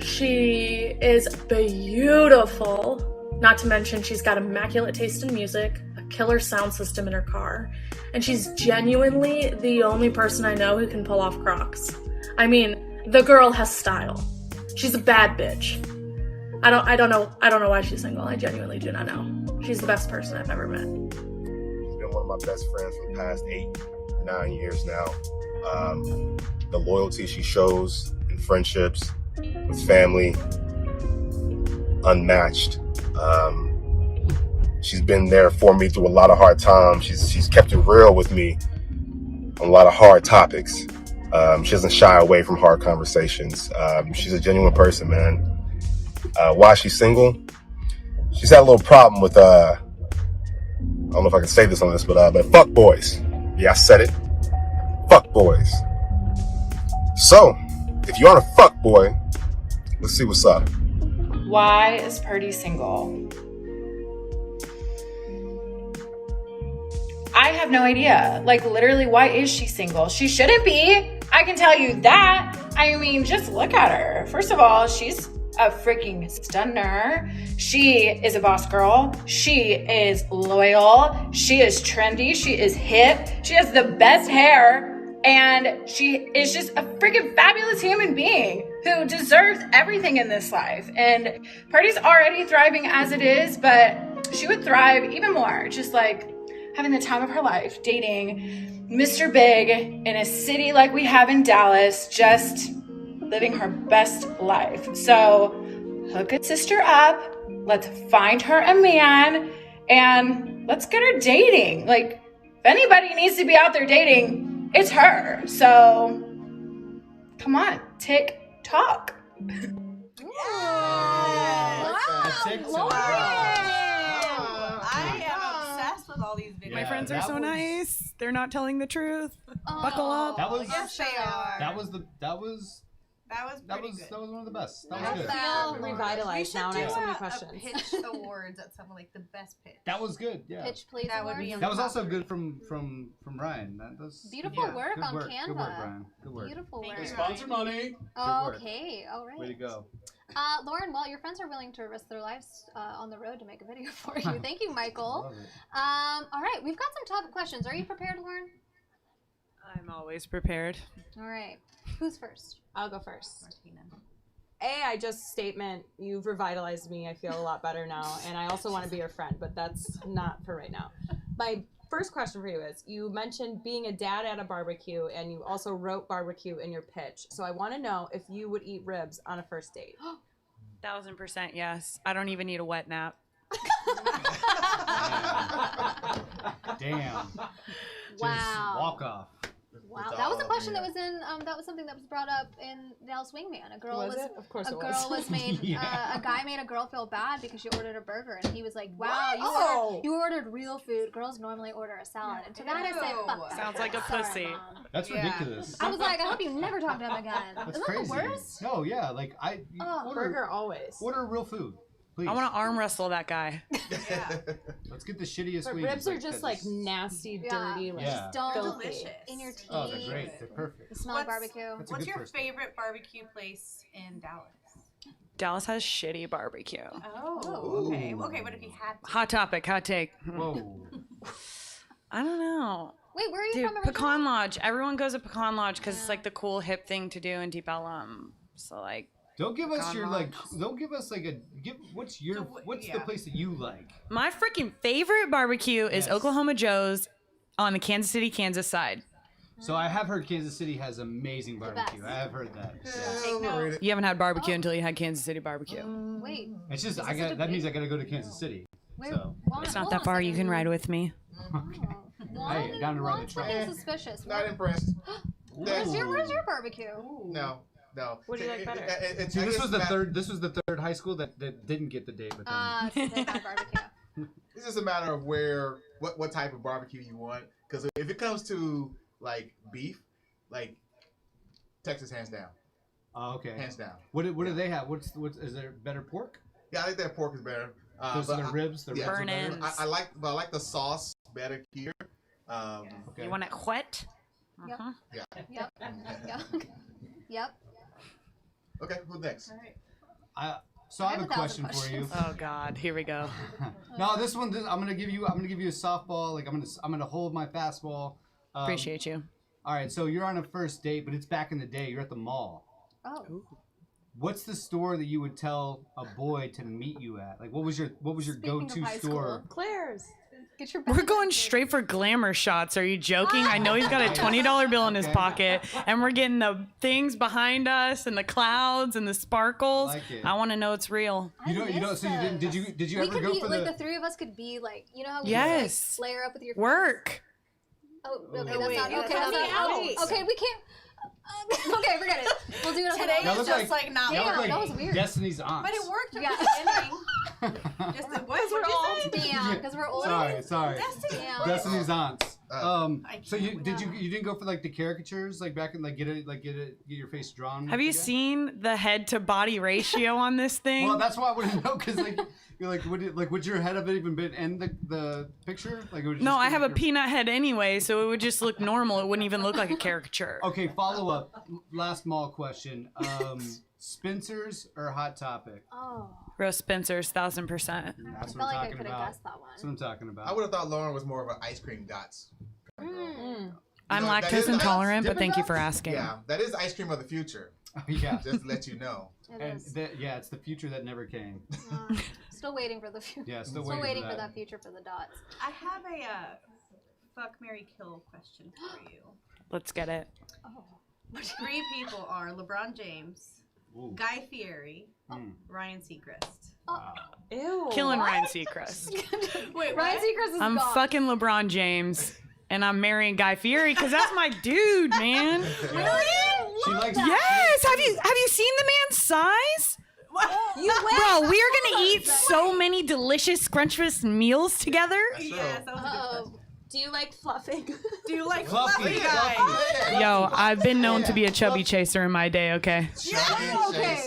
She is beautiful. Not to mention, she's got immaculate taste in music, a killer sound system in her car, and she's genuinely the only person I know who can pull off Crocs. I mean, the girl has style. She's a bad bitch. I don't know why she's single. I genuinely do not know. She's the best person I've ever met. She's been one of my best friends for the past 8. 9 years now. The loyalty she shows in friendships, with family, unmatched. She's been there for me through a lot of hard times. She's kept it real with me on a lot of hard topics. She doesn't shy away from hard conversations. She's a genuine person, man. Why she's single? She's had a little problem with, I don't know if I can say this on this, but fuck boys. Yeah, I said it. Fuck boys. So, if you aren't a fuck boy, let's see what's up. Why is Purdy single? I have no idea. Like, literally, why is she single? She shouldn't be. I can tell you that. I mean, just look at her. First of all, she's a freaking stunner. She is a boss girl. She is loyal. She is trendy. She is hip. She has the best hair. And she is just a freaking fabulous human being who deserves everything in this life. And Purdy's already thriving as it is, but she would thrive even more. Just like having the time of her life, dating Mr. Big in a city like we have in Dallas, just living her best life. So hook a sister up, let's find her a man, and let's get her dating. Like, if anybody needs to be out there dating, it's her. So come on, TikTok. I am obsessed with all these videos. My friends are so nice. They're not telling the truth. Buckle up. That was Yes, they are. that was pretty good. That was one of the best. That I was good. feel revitalized now, and I have so many A questions. pitch awards at some like the best pitch. That was good. Yeah. Pitch Please That would be Awards. That was also good from Ryan. That was Beautiful work on Canva. Good work, Ryan. Good work. Beautiful Thank work. you, Sponsor Ryan. Good work. Okay, all right. Way to go. Lauren, well, your friends are willing to risk their lives on the road to make a video for you. Thank you, Michael. Love it. All right, we've got some tough questions. Are you prepared, Lauren? I'm always prepared. All right. Who's first? I'll go first. I just statement, you've revitalized me. I feel a lot better now. And I also want to be your friend, but that's not for right now. My first question for you is, you mentioned being a dad at a barbecue, and you also wrote barbecue in your pitch. So I want to know if you would eat ribs on a first date. 1000% yes. I don't even need a wet nap. Damn. Wow. Just walk off. Wow, that was a question that was in. That was something that was brought up in Dallas Wingman. A girl Was it? Of course it was. was made. Yeah. A guy made a girl feel bad because she ordered a burger, and he was like, "Wow, Oh. you ordered real food. Girls normally order a salad." And to that I say, "Fuck that." Sounds like a Sorry, pussy. Mom. That's ridiculous. I was like, I hope you never talk to him again. That's Isn't crazy. that the worst? No, yeah, like Burger always. order real food, please. I want to arm wrestle that guy. Let's get the shittiest But wings. ribs are just like nasty, dirty, like Yeah. Don't filthy. Delicious. in your teeth. Oh, they're great. They're perfect. The smell of barbecue. That's a What's good your first favorite barbecue place in Dallas? Dallas has shitty barbecue. Oh, okay. Okay, but if you had to. Hot topic, hot take. Whoa. I don't know. Wait, where are you Dude, from originally? Pecan Lodge. Everyone goes to Pecan Lodge because it's like the cool hip thing to do in Deep Ellum. So like, Don't give us Pecan your Lodge. Don't give us like a. What's your? What's the place that you like? my freaking favorite barbecue is Yes. Oklahoma Joe's on the Kansas City, Kansas side. So I have heard Kansas City has amazing barbecue. I have heard that. Yes. You haven't had barbecue until you had Kansas City barbecue. Wait. It's just Is I this got a that means I debate? got to go to Kansas City. Wait, So It's not that far. You can ride with me. hey, down to ride the Juan's train. looking suspicious. Not impressed. Where's your barbecue? No. What do you like better? See, this was the third. This was the third high school that didn't get the date with them. They had barbecue. It's just a matter of what type of barbecue you want. Because if it comes to like beef, like Texas hands down. Oh, okay. Hands down. What do they have? What's is there better pork? Yeah, I think their pork is better. Those but are the ribs. The ribs are Burn better? ends. I like the sauce better here. Okay. You want it wet? Yep. Yeah. Yep. Yep. Okay, who's next? So I have a question for you. Oh God, here we go. No, this one I'm gonna give you a softball. Like I'm gonna hold my fastball. Appreciate you. All right, so you're on a first date, but it's back in the day. You're at the mall. Oh. What's the store that you would tell a boy to meet you at? Like, what was your Speaking go-to of high store? school. Claire's. Get your We're going straight for glamour shots. Are you joking? I know he's got a $20 bill in his pocket, and we're getting the things behind us and the clouds and the sparkles. I like it. I want to know it's real. You know. So you didn't? Did you We ever could go be for like the? the three of us could be like, you know how we Yes. like, layer up with your friends? Work. Oh, okay, Ooh. that's Wait, not okay. tell That's me not out. okay. We can't. Okay, forget it. We'll do it on Today the is just like not Y'all look Damn, that was like weird. Destiny's aunts. But it worked from Yeah. the beginning. Just the Because we're old. Damn, because we're old. Sorry. Damn. Destiny's aunts. I So can't you didn't go for like the caricatures like back in like get your face drawn? Have you again? seen the head to body ratio on this thing? Well, that's why I wouldn't know because like you're like would your head have even been in the picture? Like it would No, just I be have a your- peanut head anyway, so it would just look normal. It wouldn't even look like a caricature. Okay, follow up. Last mall question. Spencer's or Hot Topic? Oh. Rose Spencer's, 1000%. That's I what felt I'm like I talking could have about. guessed that one. That's what I'm talking about. I would have thought Lauren was more of an ice cream dots. I'm No, that lactose is- intolerant, but Dippin' thank you for Dots? asking. Yeah, that is ice cream of the future. Yeah. Just to let you know. It And is. yeah, it's the future that never came. Still waiting for the future. Yeah, still waiting waiting for for that that. future for the dots. I have a fuck, marry, kill question for you. Let's get it. Oh. 3 people are LeBron James, Ooh. Guy Fieri, Mm. Ryan Seacrest. Wow. Ew. Killing Ryan Seacrest. Wait, Ryan what? Seacrest is I'm gone. fucking LeBron James, and I'm marrying Guy Fieri because that's my dude, man. Really? She likes. Yes. Have you seen the man's size? You Bro, we are gonna eat so many delicious, scrumptious meals together. Yes, that was a good Uh-oh. question. Do you like fluffing? Do you like Fluffy. fluffy guys? Yo, I've been known to be a chubby chaser in my day. Okay. Okay.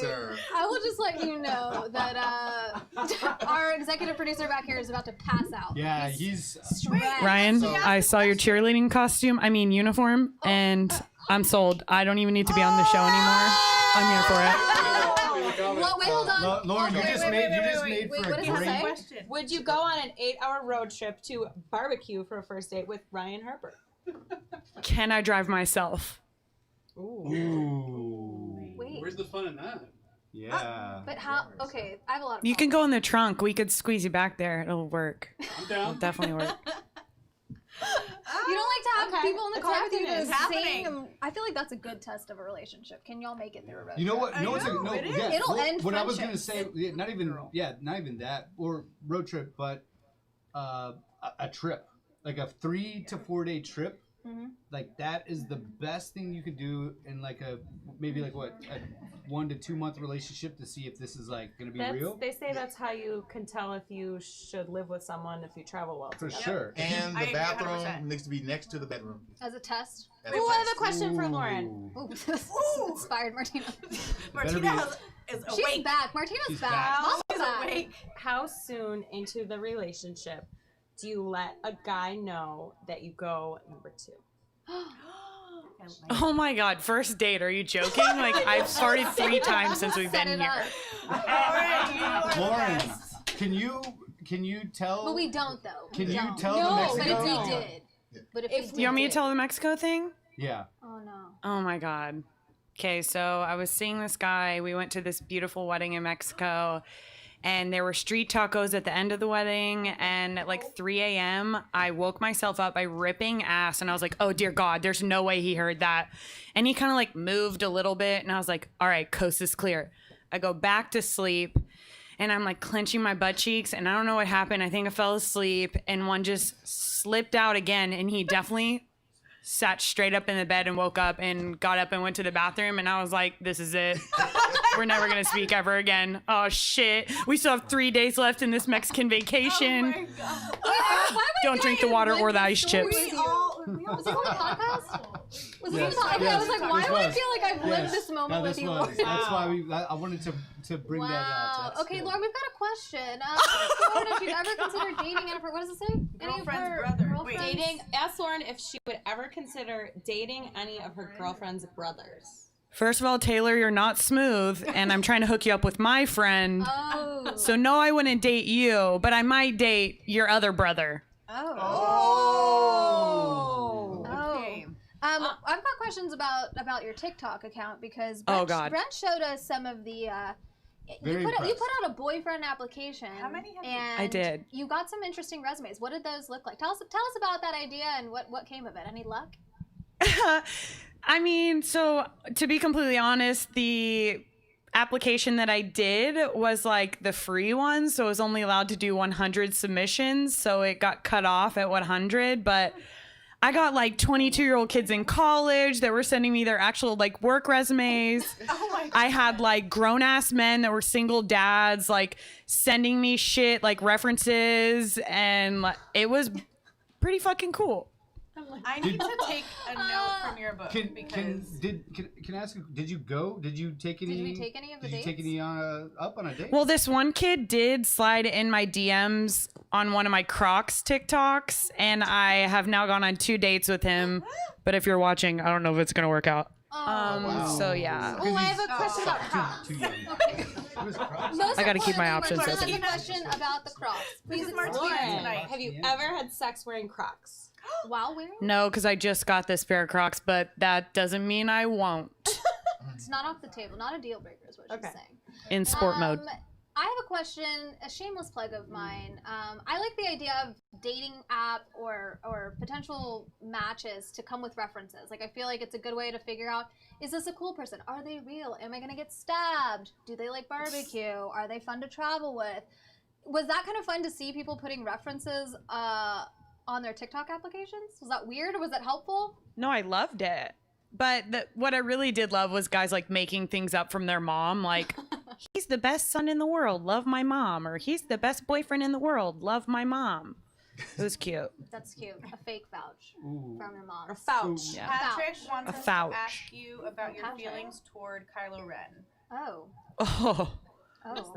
I will just let you know that our executive producer back here is about to pass out. Yeah, he's. Stressed. Ryan, So- I saw your cheerleading costume. I mean uniform, and I'm sold. I don't even need to be on the show anymore. I'm here for it. Wait, hold on. Lauren, you Okay, just wait, made wait, for what a does it great. say? Question. Would you go on an 8-hour road trip to barbecue for a first date with Ryan Harper? Can I drive myself? Ooh. Wait. Where's the fun in that? Yeah. But how? Okay, I have a lot of. You can go in the trunk. We could squeeze you back there. It'll work. I'm It'll down. definitely work. You don't like to have Okay, people in the it's car with you to happening. It's happening. sing. I feel like that's a good test of a relationship. Can y'all make it through a road You know trip? what? No, I it's know, no. it is. Yeah, It'll what, end what I was gonna friendships. say, not even that, or road trip, but a trip, like a 3 to 4 day trip. Mhm. Like that is the best thing you could do in like a maybe like what a 1 to 2 month relationship to see if this is like gonna be real. They say that's how you can tell if you should live with someone if you travel well For together. sure. And I the agree bathroom 100%. needs to be next to the bedroom. As a test. As Ooh, a I have a test. question for Lauren. Ooh. Ooh, this inspired Martina. Martina be- is She's awake. back. Martina's She's back. back. Mom's She's back. awake. How soon into the relationship do you let a guy know that you go number 2? Oh my God! First date? Are you joking? Like I've started 3 times since we've Set been it here. up. Alright, you are the Lauren, best. can you tell? But we don't though. Can We you don't. tell the no, Mexico? but if we No. did. But if we You want me to did. tell the Mexico thing? Yeah. Oh no. Oh my God. Okay, so I was seeing this guy. We went to this beautiful wedding in Mexico, and there were street tacos at the end of the wedding. And at like 3 a.m., I woke myself up by ripping ass, and I was like, oh dear God, there's no way he heard that. And he kind of like moved a little bit, and I was like, all right, coast is clear. I go back to sleep, and I'm like clenching my butt cheeks, and I don't know what happened. I think I fell asleep, and one just slipped out again, and he definitely sat straight up in the bed and woke up and got up and went to the bathroom, and I was like, this is it. We're never gonna speak ever again. Oh shit. We still have 3 days left in this Mexican vacation. Don't drink the water or the ice chips. Was this on the podcast? Was this Yes, on the podcast? yes, I was like, why this do I was. feel like I've lived Yes. this moment No, with this you? was. Lauren? That's why I wanted to bring that Wow. up. That's Okay, good. Lauren, we've got a question. Lauren, if you've ever considered dating any of her, what does it say? Any of Girlfriend's her brother. girlfriends? Dating. Ask Lauren if she would ever consider dating any of her girlfriend's brothers. First of all, Taylor, you're not smooth, and I'm trying to hook you up with my friend. Oh. So no, I wouldn't date you, but I might date your other brother. Oh. Okay. I've got questions about your TikTok account because Oh, Brent, God. Brent showed us some of the Very you put impressed. out a boyfriend application. How many have you- and I did. You got some interesting resumes. What did those look like? Tell us about that idea and what came of it. Any luck? I mean, so to be completely honest, the application that I did was like the free one, so I was only allowed to do 100 submissions, so it got cut off at 100, but I got like 22-year-old kids in college that were sending me their actual like work resumes. Oh my God. I had like grown-ass men that were single dads like sending me shit like references, and like, it was pretty fucking cool. I need to take a note from your book Can because I ask you? Did you go? Did you take any? Did we take any of the Did you take dates? any up on a date? Well, this one kid did slide in my DMs on one of my Crocs TikToks, and I have now gone on 2 dates with him. But if you're watching, I don't know if it's gonna work out. wow. So yeah. Oh, I have a question about Crocs. Too young. Okay. I gotta keep my options Lauren open. has a question about the Crocs. Please This is Martina explain. tonight. Have you ever had sex wearing Crocs? While wearing? No, because I just got this pair of Crocs, but that doesn't mean I won't. It's not off the table. Not a deal breaker is what she's saying. In sport mode. I have a question, a shameless plug of mine. I like the idea of dating app or potential matches to come with references. Like, I feel like it's a good way to figure out, is this a cool person? Are they real? Am I going to get stabbed? Do they like barbecue? Are they fun to travel with? Was that kind of fun to see people putting references on their TikTok applications? Was that weird or was that helpful? No, I loved it. But what I really did love was guys like making things up from their mom, like he's the best son in the world, love my mom, or he's the best boyfriend in the world, love my mom. It was cute. That's cute. A fake vouch from your mom. A vouch. Yeah. Patrick wants A us vouch. to ask you about your Patrick. feelings toward Kylo Ren. Oh. Oh, Oh.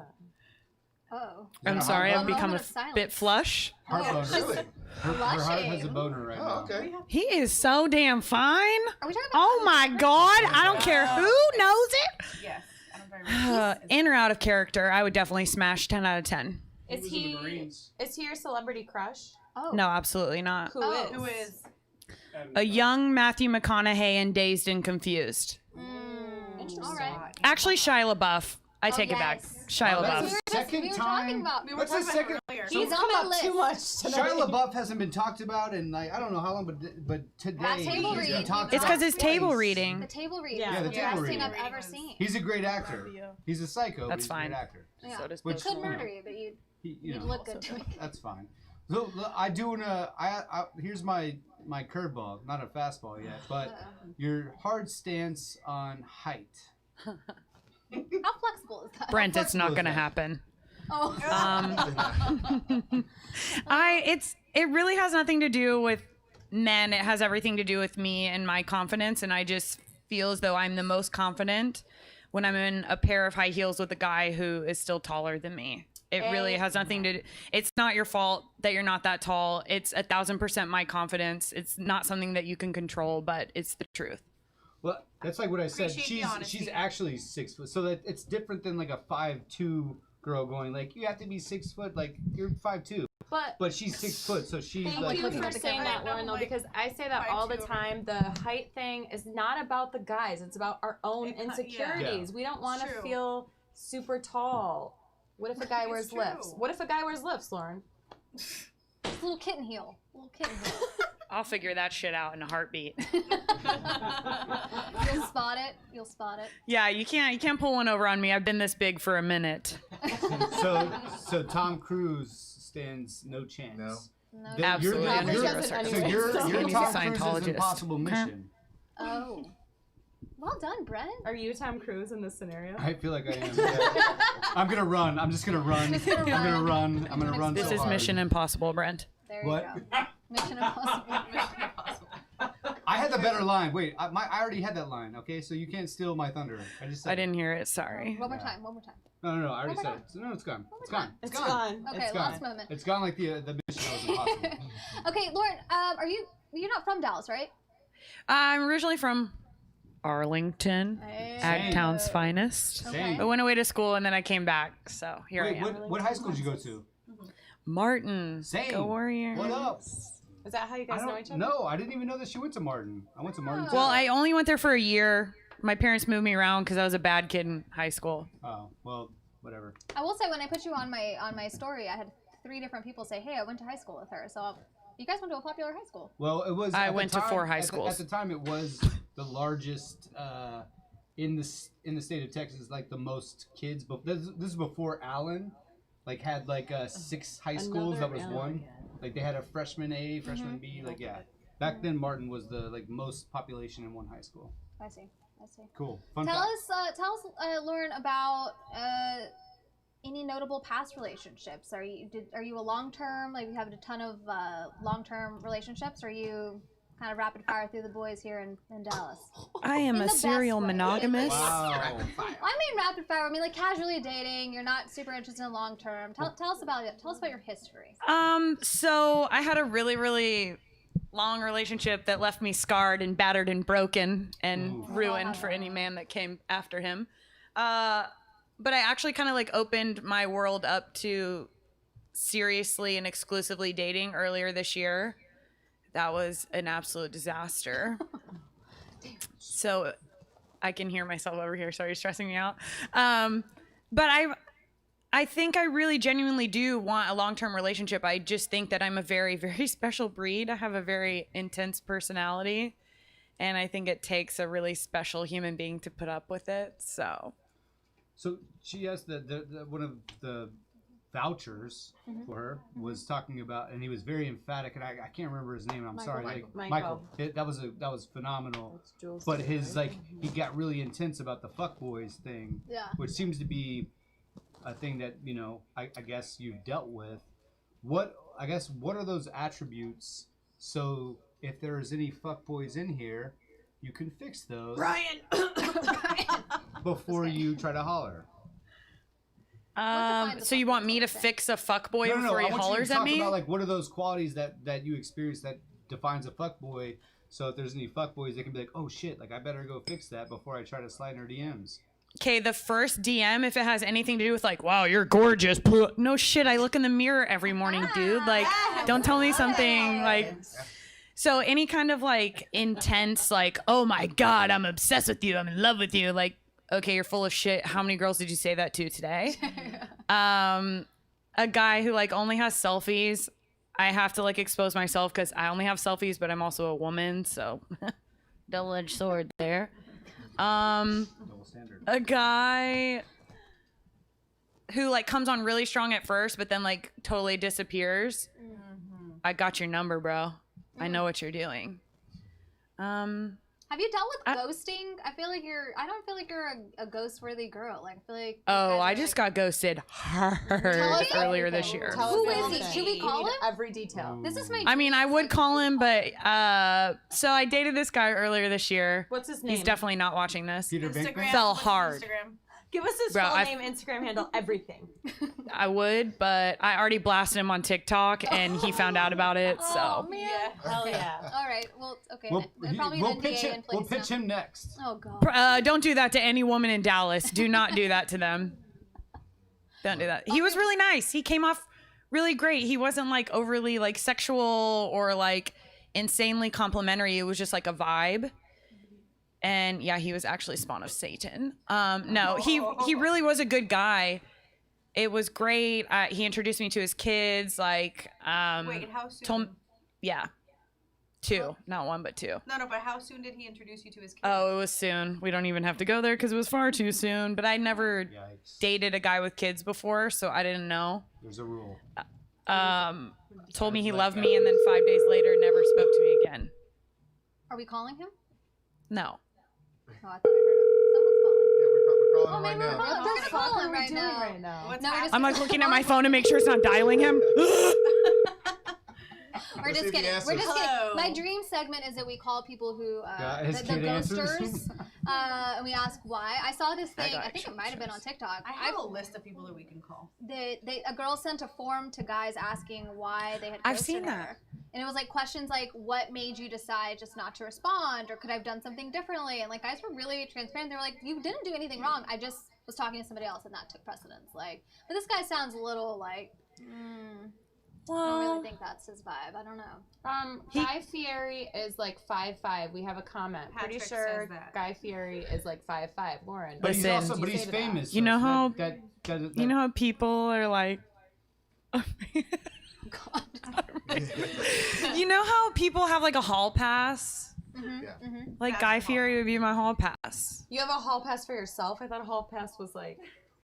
Oh. I'm sorry, I've Moment become a of silence. bit flush. Heart boner. Really? Her heart has a Blushing. boner right now. Oh, okay. He is so damn fine. Are we talking about Oh my God, I don't care who knows it. Yes. I'm very In or out of character, I would definitely smash 10 out of 10. Is he your celebrity crush? Oh. No, absolutely not. Who is? Who is? A young Matthew McConaughey in Dazed and Confused. All right. Actually, Shia LaBeouf. I Oh, take it back. yes. Shia Oh, LaBeouf. that's the second we were time. talking about. We were What's the talking second? about it earlier. He's on my list. Too much tonight. Shia LaBeouf hasn't been talked about in like I don't know how long, but today That table he's been read. talked It's about because his twice. table reading. The table read. Yeah. Yeah, the is the table best thing read. I've ever seen. He's a great actor. He's a psycho. but That's he's fine. A great actor. Yeah. So does Which, Could you murder know, you, but you'd you know, look good doing it. That's fine. So I do wanna. I here's my curveball, not a fastball yet, but your hard stance on height. How flexible is that? Brent, it's not flexible is gonna that? happen. Oh. It really has nothing to do with men. It has everything to do with me and my confidence, and I just feel as though I'm the most confident when I'm in a pair of high heels with a guy who is still taller than me. It really has nothing to do. It's not your fault that you're not that tall. It's 1,000% my confidence. It's not something that you can control, but it's the truth. Well, that's like what I said. Appreciate the honesty. She's actually 6 foot, so that it's different than like a 5'2" girl going like you have to be 6 foot. Like you're 5'2", but she's 6 foot, so she's Thank like. you for saying that, Lauren, though, because I say that all the time. The height thing is not about the guys. It's about our own insecurities. Yeah. We don't want to True. feel super tall. What if a guy wears true. lifts? What if a guy wears lifts, Lauren? Little kitten heel. Little kitten heel. I'll figure that shit out in a heartbeat. You'll spot it. You'll spot it. Yeah, you can't pull one over on me. I've been this big for a minute. So Tom Cruise stands no chance. No. No. Absolutely Probably under zero doesn't So anyway. you're He's a Tom Cruise's Scientologist. Impossible Mission. Oh. Well done, Brent. Are you Tom Cruise in this scenario? I feel like I am. Yeah. I'm gonna run. I'm just gonna run. Just gonna I'm gonna run. I'm gonna run. This so is hard. Mission Impossible, Brent. There What? you go. Mission Impossible. I had the better line. Wait, I already had that line. Okay, so you can't steal my thunder. I just said I didn't hear it. Sorry. One more time. One more time. No. I already One more said it. So, no, it's gone. It's gone. It's gone. Okay, It's gone. last moment. It's gone like the mission was impossible. Okay, Lauren, you're not from Dallas, right? I'm originally from Arlington, Agtown's finest. Same. I went away to school and then I came back, so here Wait, I am. what high school did you go to? Martin. Same. Go Warriors. What up? Is that how you guys know each other? No, I didn't even know that she went to Martin. I went to Martin. too. Well, I only went there for a year. My parents moved me around because I was a bad kid in high school. Oh, well, whatever. I will say, when I put you on my story, I had 3 different people say, "Hey, I went to high school with her." So you guys went to a popular high school. Well, it was. I at the went to time- 4 high at the- schools. At the time, it was the largest in the state of Texas, like the most kids. But this is before Allen, like had like 6 high schools. That was one. Like they had a freshman A, freshman B. Like back then Martin was the like most population in one high school. I see. Cool. Fun Tell fact. us, Lauren, about any notable past relationships. Are you a long term? Like, you have a ton of long term relationships. Or are you kind of rapid fire through the boys here in Dallas? I am In a the best serial way. monogamous. Wow. I mean rapid fire. I mean like casually dating. You're not super interested in long term. Tell us about it. Tell us about your history. So I had a really, really long relationship that left me scarred and battered and broken and ruined for any man that came after him. But I actually kind of like opened my world up to seriously and exclusively dating earlier this year. That was an absolute disaster. So I can hear myself over here. Sorry, you're stressing me out. But I think I really genuinely do want a long-term relationship. I just think that I'm a very, very special breed. I have a very intense personality, and I think it takes a really special human being to put up with it. So she asked the one of the vouchers for her was talking about, and he was very emphatic, and I can't remember his name. I'm sorry, Michael. That was phenomenal. But his like he got really intense about the fuckboys thing, which seems to be a thing that I guess you've dealt with. What are those attributes? So if there's any fuckboys in here, you can fix those. Ryan. Before you try to holler. So you want me to fix a fuckboy before he hollers at me? About, like, what are those qualities that you experience that defines a fuckboy? So if there's any fuckboys, they can be like, oh shit, like I better go fix that before I try to slide in her DMs. Okay, the first DM, if it has anything to do with like, wow, you're gorgeous. No shit, I look in the mirror every morning, dude. Like, don't tell me something like. So any kind of like intense, like, oh my God, I'm obsessed with you. I'm in love with you. Like, okay, you're full of shit. How many girls did you say that to today? A guy who like only has selfies. I have to like expose myself because I only have selfies, but I'm also a woman. So double-edged sword there. A guy who like comes on really strong at first, but then like totally disappears. I got your number, bro. I know what you're doing. Have you dealt with ghosting? I don't feel like you're a ghost-worthy girl. Like, I feel like. Oh, I just got ghosted hard earlier this year. Who is he? Should we call him? Every detail. This is my. I mean, I would call him, but so I dated this guy earlier this year. What's his name? He's definitely not watching this. Peter Venkman? Fell hard. Give us his full name, Instagram handle, everything. I would, but I already blasted him on TikTok, and he found out about it. So. Oh man. Hell yeah. All right. Well, okay. We'll pitch him next. Oh god. Don't do that to any woman in Dallas. Do not do that to them. Don't do that. He was really nice. He came off really great. He wasn't like overly like sexual or like insanely complimentary. It was just like a vibe. And yeah, he was actually spawn of Satan. No, he really was a good guy. It was great. He introduced me to his kids. Like, Wait, how soon? Yeah, 2, not 1, but 2. No, but how soon did he introduce you to his kids? Oh, it was soon. We don't even have to go there because it was far too soon. But I never dated a guy with kids before, so I didn't know. There's a rule. Told me he loved me, and then 5 days later, never spoke to me again. Are we calling him? No. Oh, I thought I heard someone's calling. We're calling him right now. We're gonna call him right now. No, we're just I'm like looking at my phone to make sure it's not dialing him. We're just kidding. We're just kidding. My dream segment is that we call people who the ghosters, and we ask why. I saw this thing. I think it might have been on TikTok. I have a list of people that we can call. A girl sent a form to guys asking why they had ghosted I've seen her. that. And it was like questions like, what made you decide just not to respond? Or could I have done something differently? And like guys were really transparent. They were like, you didn't do anything wrong. I just was talking to somebody else and that took precedence. Like, but this guy sounds a little like, I don't really think that's his vibe. I don't know. Guy Fieri is like 5'5". We have a comment. Patrick Pretty sure says that. Guy Fieri is like 5'5". Lauren, But he's Listen. also, but he's famous. You know so how that you know how people are like. You know how people have like a hall pass? Mm-hmm. Yeah. Mm-hmm. Like Guy Fieri would be my hall pass. you have a hall pass for yourself? I thought a hall pass was like.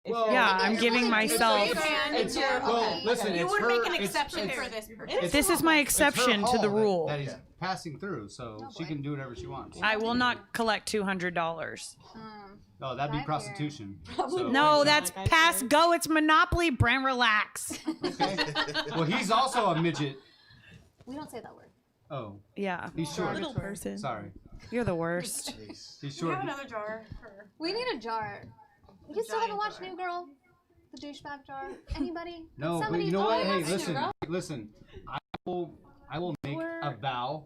if Well, you're- Yeah, I'm It's giving like- myself. It's your. well, okay, listen, okay. You it's would her, make an it's- exception it's- for this person. This is my it's her exception to hall the rule. that he's passing through, so she can do whatever she wants. I will not collect $200. Oh, that'd be Guy prostitution. Probably So- No, not that's Guy pass Fieri. go. It's Monopoly. Brand relax. Okay. Well, he's also a midget. We don't say that word. Oh, Yeah, he's short. Little person. Sorry, you're the worst. he's We short. have another jar for. We need a jar. You still haven't giant watched jar. New Girl? The douchebag jar? Anybody? No, but Somebody- you know oh, what? I Hey, watched listen, New Girl. listen. I will make a vow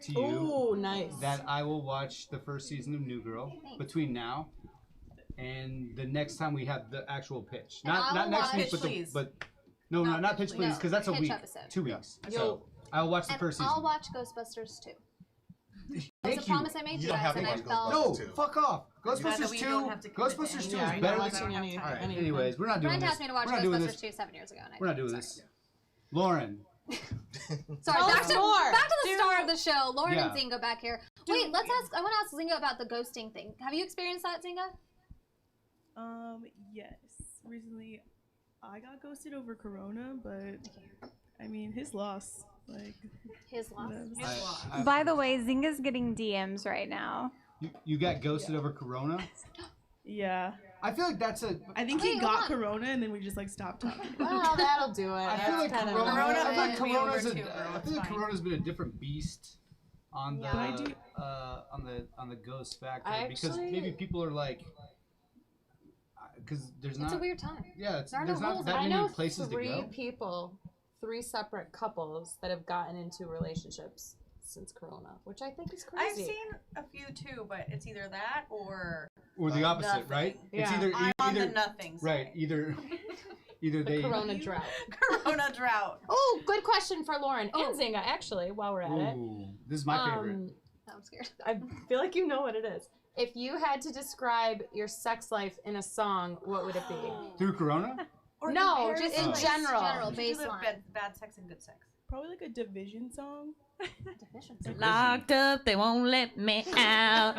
to you Ooh, nice. that I will watch the first season of New Girl between now and the next time we have the actual pitch. And Not I'll next watch- week, Pitch Please. but no, not pitch please, No, because that's a pitch week, episode. 2 weeks. Yo. So I'll watch the And first season. I'll watch Ghostbusters too. That was Thank a you. promise I made You you don't guys, have to and I watch felt. No, Ghostbusters 2. fuck off. Yeah, Ghostbusters that we 2. don't have to commit to Ghostbusters 2 anything. Yeah, is you're better not than. watching anything. All right. Anyways, we're not doing Brent this. asked me to watch We're not doing Ghostbusters this. 2 7 years ago. And I We're not doing sorry. this. Lauren. Sorry, Tell back us to, more. back to the star of the show, Lauren Yeah. and Zinga back here. Wait, let's ask. I want to ask Zinga about the ghosting thing. Have you experienced that, Zinga? Yes. Recently, I got ghosted over Corona, but I mean, his loss. Like, His loss. By the way, Zinga's getting DMs right now. You got ghosted over Corona? yeah. I feel like that's a. I think Wait, he hold got on. Corona, and then we just like stopped talking. Well, that'll do it. I feel like That's kinda- Corona. I feel like fucked me over Corona's too, bro. I It's feel like fine. Corona's been a different beast on the But I do- on the ghost factor I because actually- maybe people are like because there's It's not a weird time. yeah There are no there's not rules. that I many know places to three go. people, 3 separate couples that have gotten into relationships since Corona, which I think is I've crazy. seen a few too, but it's either that or Or the opposite, nothing. right? Yeah. It's I'm on the either nothing. right, either the they Corona drought. Corona drought. Oh, good question for Lauren and Zinga, actually, while we're at it. Ooh, this is my favorite. Oh, I'm scared. I feel like you know what it is. If you had to describe your sex life in a song, what would it be? Through Corona? Or No, comparison, just in like, general. General you do the baseline. bad sex and good sex. Probably like a Division song. Locked up, they won't let me out.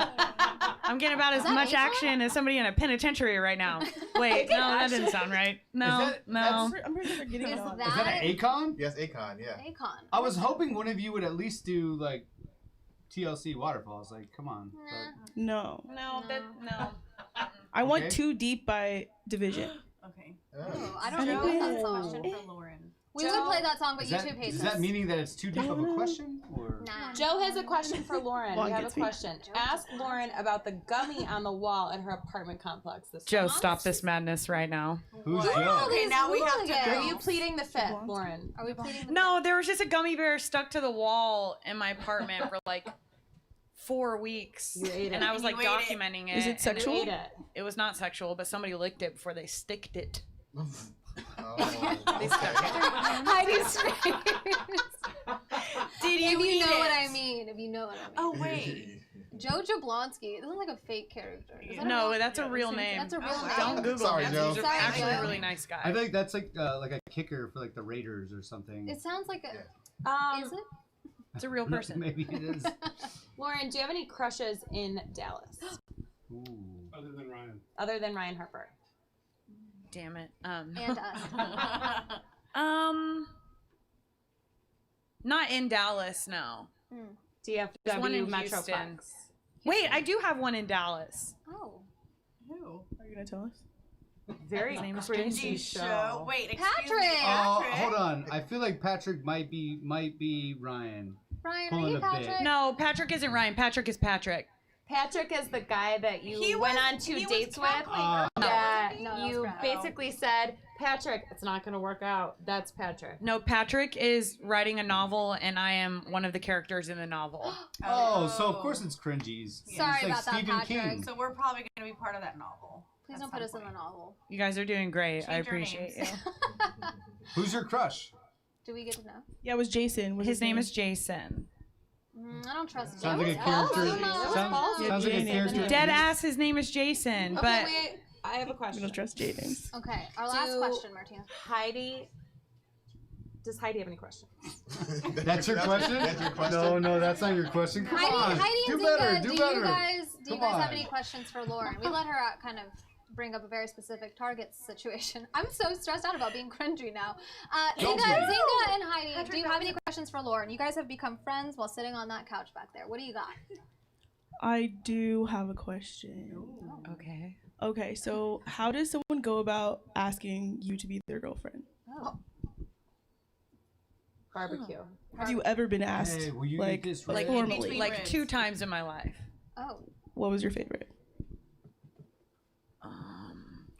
I'm getting about as that much Akon? action as somebody in a penitentiary right now. Wait, no, that didn't sound right. No, no. I'm pretty sure they're getting Is it on. Is that an Akon? Yes, Akon. Yeah. Akon. I was hoping one of you would at least do like TLC Waterfalls. Like, come on. But No. No, that no. I want Okay. Too Deep by Division. Okay. Oh, I don't know Joe that has a song. Question for Lauren. We would play that song, but is YouTube hates is that us. meaning that it's too deep of a question? Or Nah. Joe has a question for Lauren. Well, We it have a gets me. question. Ask Lauren about the gummy on the wall at her apartment complex. This Joe, month. stop this madness right now. who's What? Joe? Okay, now we have to Hooligan. Are know. you pleading the fifth, Lauren? Are we pleading the No, there was just a gummy bear stuck to the wall in my apartment for like 4 weeks. You ate it. And I was And like you ate it. documenting it. Is it and sexual? You ate it. It was not sexual, but somebody licked it before they sticked it. Oh, They okay. stuck it. Heidi's face. Did If you you eat know it? what I mean. If you know what I mean. Oh wait. Joe Jablonski. This is like a fake character. Is that a No, real- that's a real name. That's a real Oh, name. Don't Google Sorry, him. Joe. He's Sorry, actually Joe. a really nice guy. I feel like that's like a kicker for like the Raiders or something. It sounds like a. Yeah. Is it? It's a real person. Maybe it is. Lauren, do you have any crushes in Dallas Ooh. Other than Ryan. other than Ryan Harper? Damn it. And us. Not in Dallas, no. DFW one in Metroplex. Houston. Wait, I do have one in Dallas. Oh. Who? Are you gonna tell us? Very His name is cringy Jason. show. Wait, excuse Patrick! me. Oh, Patrick? hold on. I feel like Patrick might be Ryan. Ryan, are Pulling you a bit. Patrick? No, Patrick isn't Ryan. Patrick is Patrick. Patrick is the guy that you He went was- on 2 he was dates with. cackling Uh, That No, that was you Brad. basically said, Patrick, it's not going to work out. That's Patrick. No, Patrick is writing a novel, and I am one of the characters in the novel. Oh, so of course it's cringies. Sorry It's like about that, Stephen Patrick. King. So we're probably going to be part of that novel. Please at don't put some us in the point. novel. You guys are doing great. I Change your appreciate you. names. Who's your crush? Do we get to know? Yeah, it was Jason. His name is Jason. I don't trust Sounds like a false. character. No, Sounds like a character. Dead ass. His name is Jason. Okay, but wait. I have a question. We don't trust Jaden. Okay, our last question, Martina. Heidi. Does Heidi have any questions? That's your question? That's your question? No, that's not your question. Come on. Heidi and do better. Zinga, Do do better. you guys Come have on. any questions for Lauren? We let her kind of bring up a very specific target situation. I'm so stressed out about being cringy now. Don't Zinga be. and Heidi, do you have any questions for Lauren? You guys have become friends while sitting on that couch back there. What do you got? I do have a question. Okay. Okay, so how does someone go about asking you to be their girlfriend? Oh. Barbecue. Have you ever been asked, Hey, will you like, eat this Like formally? like 2 times in my life. Oh. What was your favorite?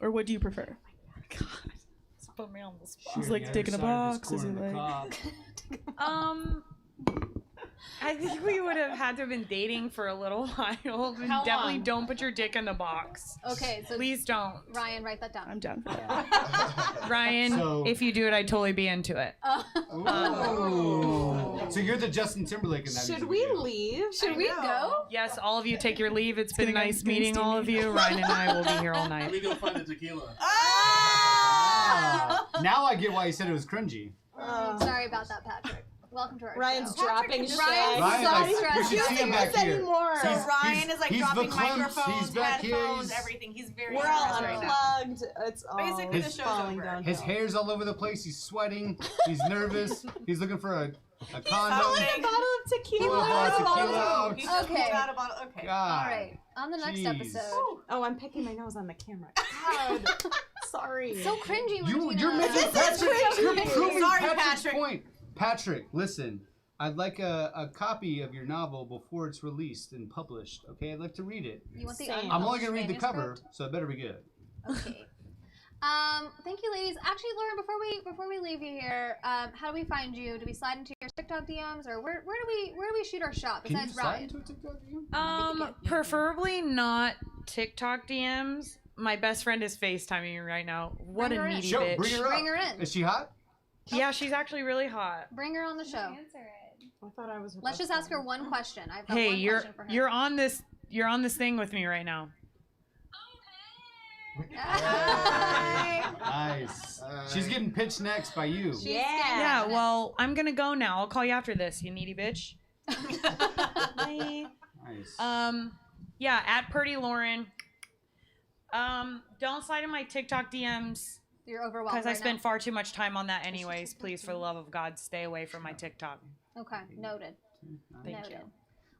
Or what do you prefer? God, put me on the spot. Is like dick in a box? Is it like? I think we would have had to have been dating for a little while. And How definitely long? don't put your dick in the box. Okay, so Please don't. Ryan, write that down. I'm down for that. Ryan, So- if you do it, I'd totally be into it. Ooh. So you're the Justin Timberlake in that Should music we video. leave? Should we go? Yes, all of you take your leave. It's been gonna nice get meeting all of you. Ryan and I will be here all night. We go find the tequila. Now I get why you said it was cringy. Sorry about that, Patrick. Welcome to our Ryan's show. dropping shit. Ryan, so like, stressed. we should see him back here. Anymore. So He's- Ryan is like he's dropping verklempt, microphones, he's back here, headphones, he's- everything. He's very We're all stressed right now. unplugged. It's all Basically, the show's falling over. down. His hair's all over the place. He's sweating. He's nervous. He's looking for a condom. Pulling a bottle of tequila. Pull a bottle of tequila out. He just Okay. pulled out a bottle. Okay. God. All right. On the next Jeez. episode. Oh, I'm picking my nose on the camera. God. Sorry. So cringy, Martina. You're making This is Patrick. cringy. You're proving Sorry, Patrick's Patrick. point. Patrick, listen. I'd like a copy of your novel before it's released and published. Okay, I'd like to read it. You want the Same. I'm only gonna read the manuscript? cover, so it better be good. Okay. Thank you, ladies. Actually, Lauren, before we leave you here, how do we find you? Do we slide into your TikTok DMs, or where do we shoot our shot Can you besides slide Ryan? into a TikTok DM? Preferably not TikTok DMs. My best friend is FaceTiming me right now. What Bring a her in. needy Show, bitch. bring her up. Bring her in. Is she hot? Yeah, she's actually really hot. Bring her on the show. Answer it. I thought I was. her Let's best just ask her friend. one question. I've got Hey, one you're question for her. you're on this thing with me right now. Nice. She's getting pitched next by you. Yeah, well, I'm gonna go now. I'll call you after this, you needy bitch. Bye. Nice. Yeah, at Purdy Lauren. Don't slide in my TikTok DMs You're overwhelmed because I right spend far too much time on that anyways. Please, for the love of God, stay away from my TikTok. now. Okay, noted. Thank Noted. you.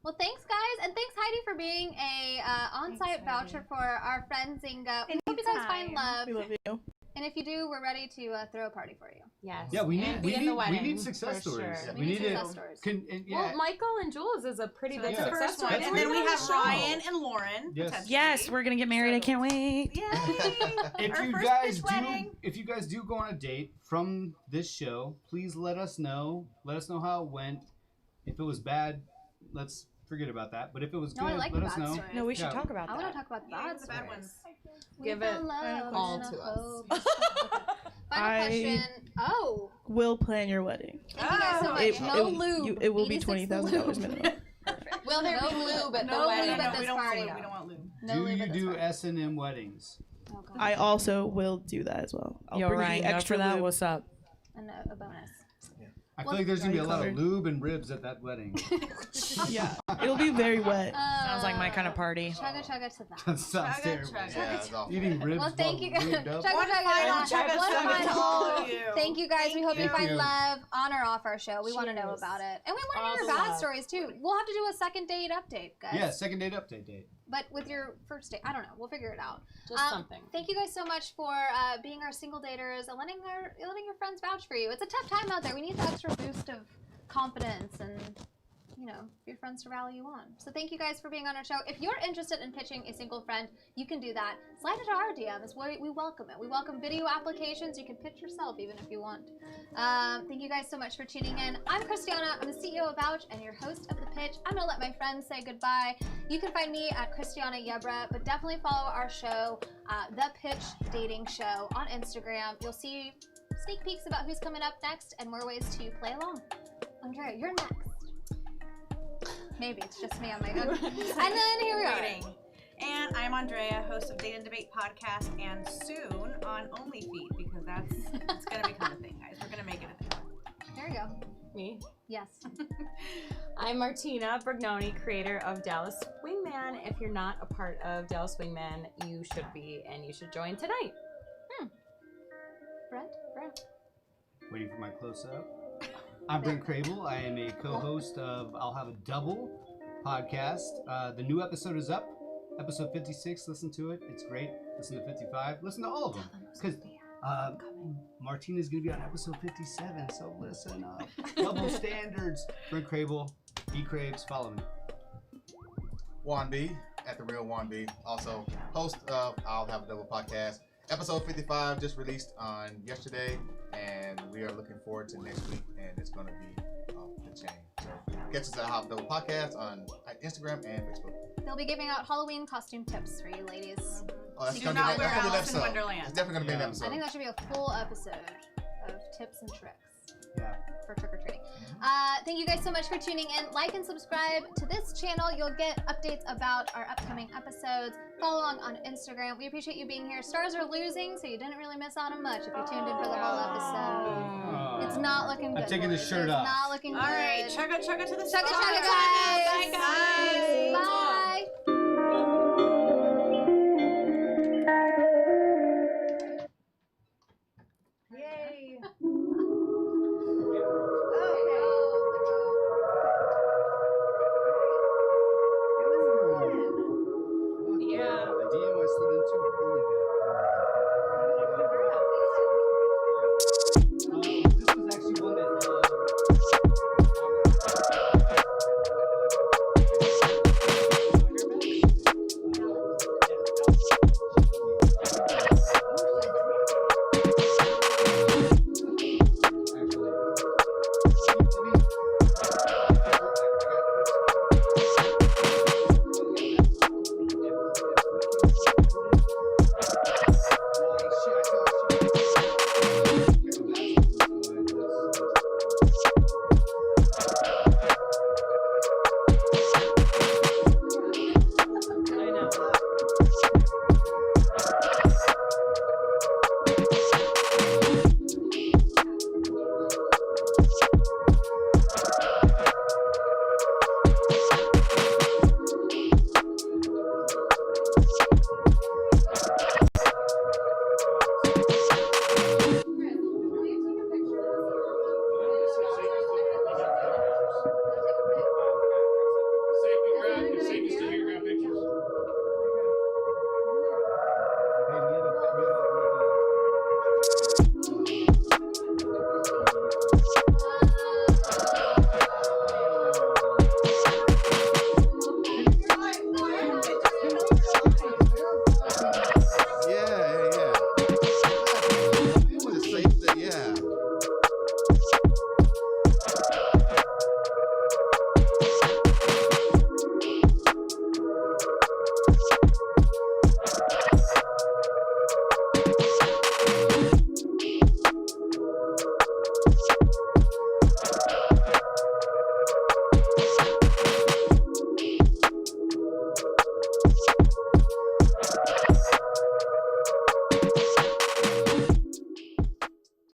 Well, thanks, guys, and thanks, Heidi, for being a on-site voucher for our friend Zinga. We hope you guys find love, We love you. and if you do, we're ready to throw a party for you. Yes. Yeah, we need Be in the we wedding, need success for stories. sure. We need to success stories. Well, Michael and Jules is a pretty So big that's the success first story. one, That's and then we really have show. Ryan and Lauren. Yes. potentially. Yes, we're gonna get married. I can't wait. Yay! if Our you first guys pitch wedding. if you guys do go on a date from this show, please let us know. Let us know how it went. If it was bad, let's forget about that. But if it was No, good, I like let the us bad know. stories. No, we should Yeah. talk about I want that. to talk about the Yeah, bad the bad stories. ones. We Give found it love all and to a us. hope. Okay. Final I- question. Oh, Will plan your wedding. thank you guys so much. It, No it, lube. it will be 86 $20,000 lube. minimum. Will there No be lube. lube at the No wedding? lube at we this don't want party. lube. We don't want lube. No Do lube you at this do party. S&M weddings? Oh, God. I also will do that as well. I'll Yo, bring Ryan, the go extra for that. lube. What's up? And a bonus. I feel like there's gonna be a lot of covered. lube and ribs at that wedding. Yeah, it'll be very wet. Sounds like my kind of party. Chugga chugga to that. That sounds Chugga, terrible. chugga. Yeah, it's awful. Eating ribs Well, thank while you guys. lubed up. Chugga One chugga final to chugga that. One chugga to final. all of you. Thank you guys. We hope you Thank find you. love on or off our show. We want to know Cheers. about it. And we want All to hear the your bad love. stories too. We'll have to do a second date update, guys. Yeah, second date update date. But with your first date, I don't know. We'll figure it out. Just something. Thank you guys so much for being our single daters and letting your friends vouch for you. It's a tough time out there. We need the extra boost of confidence and, you know, your friends to rally you on. So thank you guys for being on our show. If you're interested in pitching a single friend, you can do that. Slide into our DMs. We welcome it. We welcome video applications. You can pitch yourself even if you want. Thank you guys so much for tuning in. I'm Christiana. I'm the CEO of Vouch and your host of The Pitch. I'm going to let my friends say goodbye. You can find me at Christiana Yebra, but definitely follow our show, The Pitch Dating Show, on Instagram. You'll see sneak peeks about who's coming up next, and more ways to play along. Andrea, you're next. Maybe it's just me on my own. And then here we are. And I'm Andrea, host of Date and Debate podcast, and soon on OnlyFeed, because it's gonna become a thing, guys. We're gonna make it a thing. There you go. Me? Yes. I'm Martina Brignoni, creator of Dallas Wingman. If you're not a part of Dallas Wingman, you should be, and you should join tonight. Brent? Waiting for my close-up. I'm Brent Crable. I am a co-host of I'll Have a Double podcast. The new episode is up. Episode 56, listen to it. It's great. Listen to 55. Listen to all of them. Because Martina's going to be on episode 57, so listen up. Double standards. Brent Crable, B Craves, follow me. Juan B, at the real Juan B. Also, host of I'll Have a Double podcast. Episode 55 just released on yesterday, and we are looking forward to next week, and it's going to be off the chain. So catch us at I'll Have a Double podcast on Instagram and Facebook. They'll be giving out Halloween costume tips for you ladies. Oh, that's Do gonna not be wear a full Alice in episode. Wonderland. It's definitely going to be an episode. I think that should be a full episode of tips and tricks for trick-or-treating. Thank you guys so much for tuning in. Like and subscribe to this channel. You'll get updates about our upcoming episodes. Follow along on Instagram. We appreciate you being here. Stars are losing, so you didn't really miss out on much if you tuned in for the whole episode. It's not looking good. I'm taking the boys. shirt It's off. not looking good. All right, chugga chugga to the Chugga stars. chugga, guys. Bye, guys. Bye. Yay. Yeah. The DM I slid into really good.